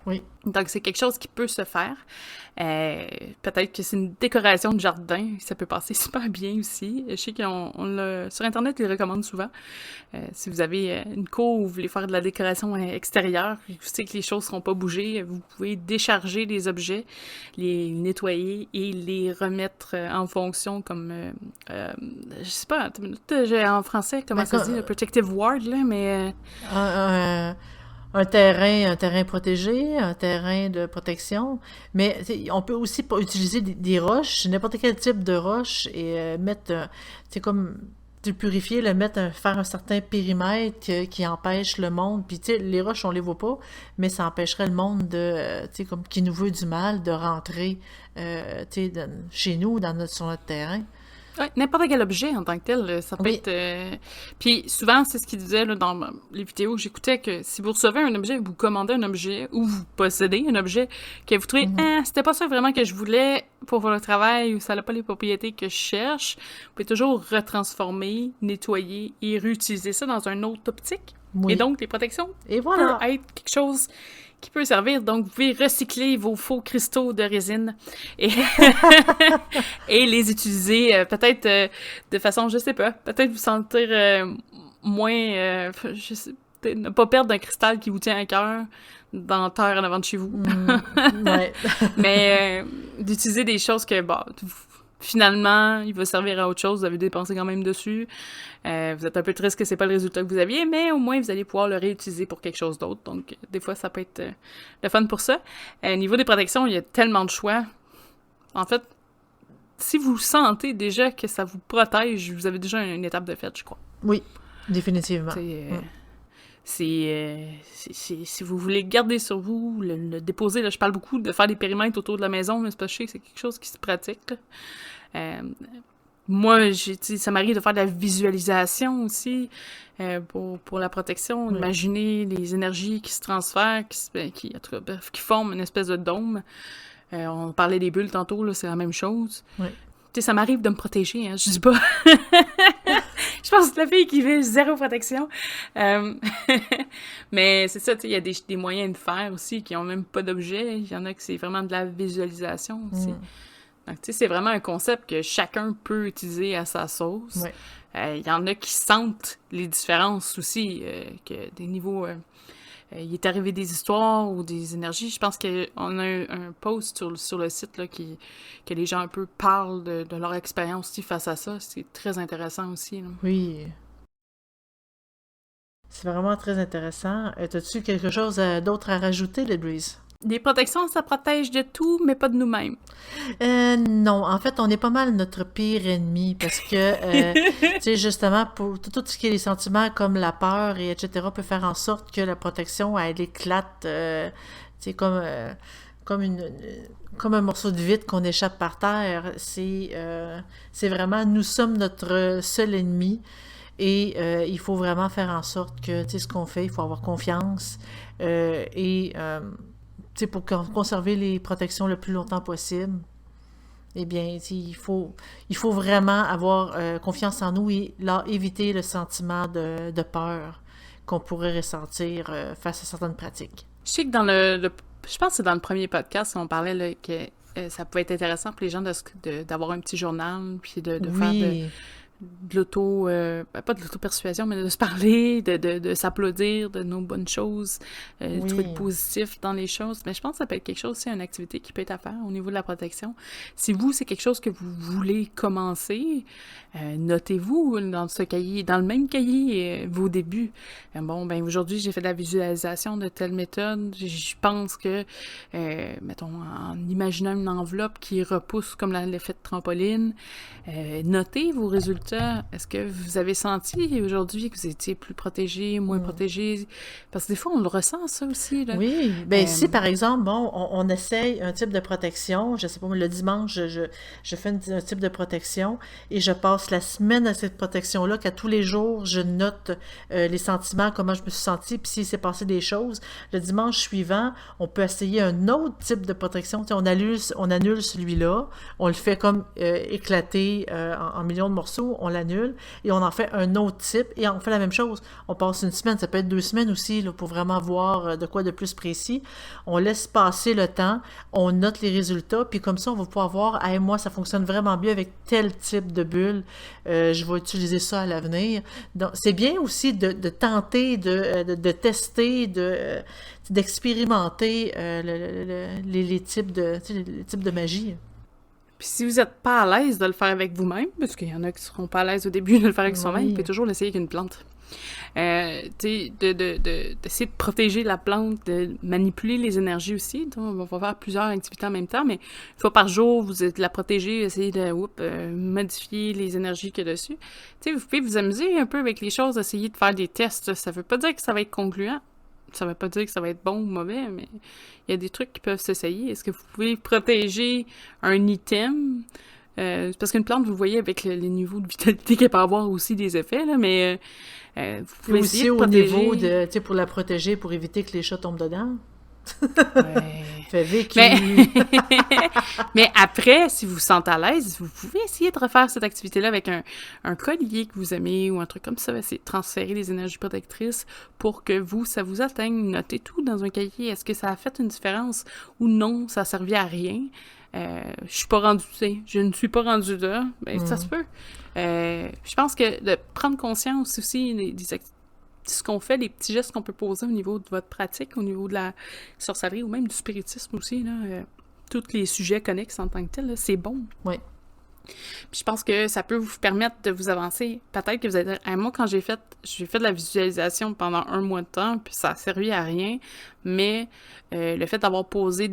[SPEAKER 2] Oui.
[SPEAKER 1] Donc, c'est quelque chose qui peut se faire. Peut-être que c'est une décoration de jardin. Ça peut passer super bien aussi. Je sais sur Internet, ils le recommandent souvent. Si vous avez une cour où vous voulez faire de la décoration extérieure, vous savez que les choses ne seront pas bougées, vous pouvez décharger les objets, les nettoyer et les remettre en fonction comme... je sais pas, en français, comment ça se dit? Le protective ward, là, mais...
[SPEAKER 2] Un terrain protégé, un terrain de protection, mais on peut aussi utiliser des roches, n'importe quel type de roche et mettre, comme le purifier, faire un certain périmètre qui empêche le monde, puis les roches on les voit pas, mais ça empêcherait le monde comme qui nous veut du mal de rentrer chez nous, sur notre terrain.
[SPEAKER 1] Oui, n'importe quel objet en tant que tel, ça peut être... Puis souvent, c'est ce qu'il disait là, dans les vidéos que j'écoutais, que si vous recevez un objet, vous commandez un objet, ou vous possédez un objet, que vous trouvez c'était pas ça vraiment que je voulais pour le travail, ou ça n'a pas les propriétés que je cherche, vous pouvez toujours retransformer, nettoyer et réutiliser ça dans un autre optique.
[SPEAKER 2] Oui.
[SPEAKER 1] Et donc, les protections
[SPEAKER 2] peuvent
[SPEAKER 1] être quelque chose qui peut servir. Donc, vous pouvez recycler vos faux cristaux de résine et, et les utiliser peut-être de façon, je sais pas, peut-être vous sentir moins, ne pas perdre un cristal qui vous tient à cœur dans la terre en avant de chez vous.
[SPEAKER 2] Ouais.
[SPEAKER 1] Mais d'utiliser des choses que, finalement, il va servir à autre chose, vous avez dépensé quand même dessus. Vous êtes un peu triste que c'est pas le résultat que vous aviez, mais au moins, vous allez pouvoir le réutiliser pour quelque chose d'autre. Donc, des fois, ça peut être le fun pour ça. Au niveau des protections, il y a tellement de choix. En fait, si vous sentez déjà que ça vous protège, vous avez déjà une étape de fait, je crois.
[SPEAKER 2] Oui, définitivement.
[SPEAKER 1] Si vous voulez le garder sur vous, le déposer, là, je parle beaucoup de faire des périmètres autour de la maison, mais c'est parce que je sais que c'est quelque chose qui se pratique, là. Moi, ça m'arrive de faire de la visualisation aussi pour la protection,
[SPEAKER 2] Oui.
[SPEAKER 1] imaginer les énergies qui se transfèrent, en tout cas, bref, qui forment une espèce de dôme. On parlait des bulles tantôt, là, c'est la même chose.
[SPEAKER 2] Oui.
[SPEAKER 1] Tu sais, ça m'arrive de me protéger, hein, je dis pas. Je pense que la fille qui veut zéro protection. Mais c'est ça, tu sais, il y a des moyens de faire aussi qui ont même pas d'objet. Il y en a que c'est vraiment de la visualisation aussi. Donc, tu sais, c'est vraiment un concept que chacun peut utiliser à sa sauce.
[SPEAKER 2] Ouais.
[SPEAKER 1] Il y en a qui sentent les différences aussi, que des niveaux... il est arrivé des histoires ou des énergies. Je pense qu'on a un post sur le site là, que les gens un peu parlent de leur expérience aussi face à ça. C'est très intéressant aussi, là.
[SPEAKER 2] Oui. C'est vraiment très intéressant. As-tu quelque chose d'autre à rajouter, Louise?
[SPEAKER 1] Les protections, ça protège de tout, mais pas de nous-mêmes.
[SPEAKER 2] Non, en fait, on est pas mal notre pire ennemi parce que, tu sais, justement, pour tout ce qui est les sentiments comme la peur et etc. peut faire en sorte que la protection, elle éclate, tu sais, comme un morceau de vitre qu'on échappe par terre. C'est vraiment, nous sommes notre seul ennemi et il faut vraiment faire en sorte que, tu sais, ce qu'on fait, il faut avoir confiance et tu sais, pour conserver les protections le plus longtemps possible, eh bien, il faut vraiment avoir confiance en nous et là, éviter le sentiment de peur qu'on pourrait ressentir face à certaines pratiques.
[SPEAKER 1] Je sais que je pense que c'est dans le premier podcast qu'on parlait là, que ça pouvait être intéressant pour les gens d'avoir un petit journal, puis de faire de l'auto... pas de l'auto-persuasion, mais de se parler, de s'applaudir de nos bonnes choses, de trouver le positif dans les choses. Mais je pense que ça peut être quelque chose, c'est une activité qui peut être à faire au niveau de la protection. Si vous, c'est quelque chose que vous voulez commencer, notez-vous dans ce cahier, dans le même cahier, vos débuts. Bon, ben aujourd'hui, j'ai fait de la visualisation de telle méthode. Je pense que, mettons, en imaginant une enveloppe qui repousse comme l'effet de trampoline, notez vos résultats. Est-ce que vous avez senti aujourd'hui que vous étiez plus protégé, moins protégé? Parce que des fois, on le ressent, ça aussi, là.
[SPEAKER 2] Oui, bien si par exemple, bon, on essaye un type de protection, je sais pas, le dimanche, je fais un type de protection et je passe la semaine à cette protection-là, qu'à tous les jours, je note les sentiments, comment je me suis sentie, puis s'il s'est passé des choses. Le dimanche suivant, on peut essayer un autre type de protection. Tu sais, on annule celui-là, on le fait comme éclater en millions de morceaux, on l'annule et on en fait un autre type et on fait la même chose. On passe une semaine, ça peut être 2 semaines aussi là, pour vraiment voir de quoi de plus précis. On laisse passer le temps, on note les résultats, puis comme ça, on va pouvoir voir, hey, moi, ça fonctionne vraiment bien avec tel type de bulle. Je vais utiliser ça à l'avenir. Donc, c'est bien aussi de tenter, de tester, d'expérimenter les types de magie.
[SPEAKER 1] Puis si vous n'êtes pas à l'aise de le faire avec vous-même, parce qu'il y en a qui seront pas à l'aise au début de le faire avec soi-même, vous pouvez toujours l'essayer avec une plante. Tu sais, d'essayer de protéger la plante, de manipuler les énergies aussi. Donc, on va faire plusieurs activités en même temps, mais une fois par jour, vous êtes la protéger, essayer de modifier les énergies qu'il y a dessus. Tu sais, vous pouvez vous amuser un peu avec les choses, essayer de faire des tests. Ça veut pas dire que ça va être concluant. Ça veut pas dire que ça va être bon ou mauvais, mais il y a des trucs qui peuvent s'essayer. Est-ce que vous pouvez protéger un item? Parce qu'une plante, vous voyez, avec les niveaux de vitalité qu'elle peut avoir aussi des effets, là, mais vous pouvez
[SPEAKER 2] aussi
[SPEAKER 1] essayer de
[SPEAKER 2] au
[SPEAKER 1] protéger...
[SPEAKER 2] niveau de, tu sais, pour la protéger, pour éviter que les chats tombent dedans.
[SPEAKER 1] Ouais.
[SPEAKER 2] Fait vécu.
[SPEAKER 1] Mais après, si vous vous sentez à l'aise, vous pouvez essayer de refaire cette activité-là avec un collier que vous aimez ou un truc comme ça. Essayer de transférer les énergies protectrices pour que ça vous atteigne. Notez tout dans un cahier. Est-ce que ça a fait une différence ou non? Ça a servi à rien? Je ne suis pas rendue là. Ben, ça se peut. Je pense que de prendre conscience aussi ce qu'on fait, les petits gestes qu'on peut poser au niveau de votre pratique, au niveau de la sorcellerie ou même du spiritisme aussi, là, tous les sujets connexes en tant que tels, là, c'est bon.
[SPEAKER 2] Oui.
[SPEAKER 1] Puis je pense que ça peut vous permettre de vous avancer. Peut-être que vous allez dire, moi, quand j'ai fait de la visualisation pendant 1 mois de temps, puis ça a servi à rien, mais le fait d'avoir posé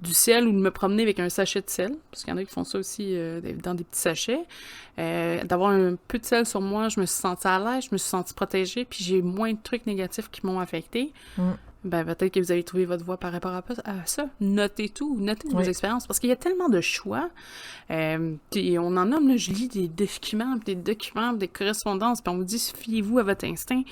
[SPEAKER 1] du sel ou de me promener avec un sachet de sel, parce qu'il y en a qui font ça aussi dans des petits sachets. D'avoir un peu de sel sur moi, je me suis sentie à l'aise, je me suis sentie protégée, puis j'ai moins de trucs négatifs qui m'ont affectée. Ben, peut-être que vous allez trouver votre voie par rapport à ça. Notez tout, notez vos expériences, parce qu'il y a tellement de choix. Puis on en nomme, là, je lis des documents, des correspondances, puis on vous dit, fiez-vous à votre instinct.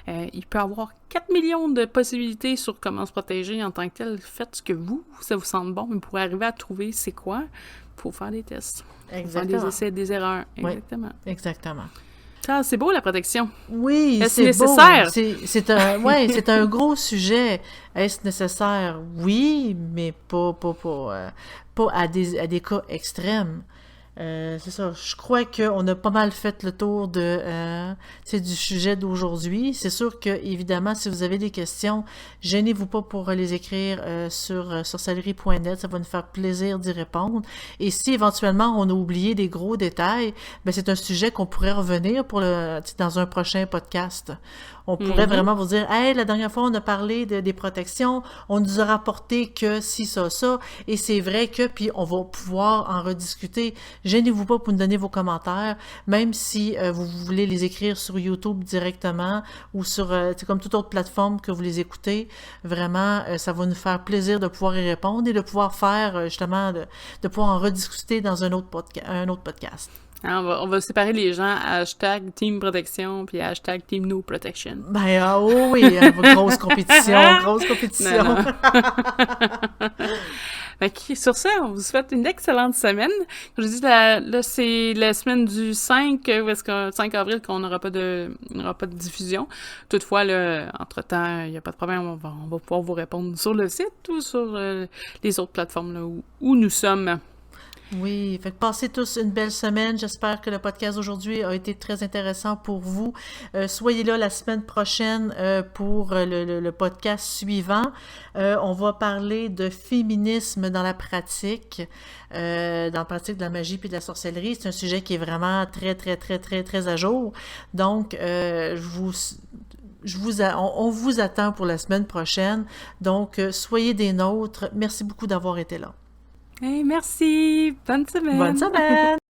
[SPEAKER 1] Il peut y avoir 4 millions de possibilités sur comment se protéger en tant que tel. Faites ce que ça vous semble bon, mais pour arriver à trouver c'est quoi, il faut faire des tests.
[SPEAKER 2] Exactement.
[SPEAKER 1] Faire des essais, des erreurs. Exactement.
[SPEAKER 2] Oui, exactement.
[SPEAKER 1] Ah, c'est beau, la protection.
[SPEAKER 2] Oui,
[SPEAKER 1] Est-ce
[SPEAKER 2] c'est beau.
[SPEAKER 1] nécessaire?
[SPEAKER 2] C'est un gros sujet. Est-ce nécessaire? Oui, mais pas à des cas extrêmes. C'est ça. Je crois qu'on a pas mal fait le tour du sujet d'aujourd'hui. C'est sûr que, évidemment, si vous avez des questions, gênez-vous pas pour les écrire sur sorcellerie.net. Ça va nous faire plaisir d'y répondre. Et si éventuellement on a oublié des gros détails, ben c'est un sujet qu'on pourrait revenir dans un prochain podcast. On pourrait vraiment vous dire, hey, la dernière fois, on a parlé des protections, on nous a rapporté que si, ça, et c'est vrai que, puis on va pouvoir en rediscuter. Gênez-vous pas pour nous donner vos commentaires, même si vous voulez les écrire sur YouTube directement ou sur, comme toute autre plateforme que vous les écoutez. Vraiment, ça va nous faire plaisir de pouvoir y répondre et de pouvoir faire, justement, de pouvoir en rediscuter dans un autre podcast.
[SPEAKER 1] On va séparer les gens hashtag Team Protection puis hashtag Team No Protection.
[SPEAKER 2] Ben oui, grosse compétition.
[SPEAKER 1] Non. Sur ça, on vous souhaite une excellente semaine. Comme je dis, là c'est la semaine du 5, 5 avril qu'on n'aura pas de diffusion. Toutefois, là, entre-temps, il n'y a pas de problème, on va pouvoir vous répondre sur le site ou sur les autres plateformes là, où nous sommes.
[SPEAKER 2] Oui, fait que passez tous une belle semaine. J'espère que le podcast d'aujourd'hui a été très intéressant pour vous. Soyez là la semaine prochaine pour le podcast suivant. On va parler de féminisme dans la pratique de la magie puis de la sorcellerie. C'est un sujet qui est vraiment très, très, très, très, très à jour. Donc, on vous attend pour la semaine prochaine. Donc, soyez des nôtres. Merci beaucoup d'avoir été là.
[SPEAKER 1] Hey, merci! Bonne semaine!
[SPEAKER 2] Bonne semaine!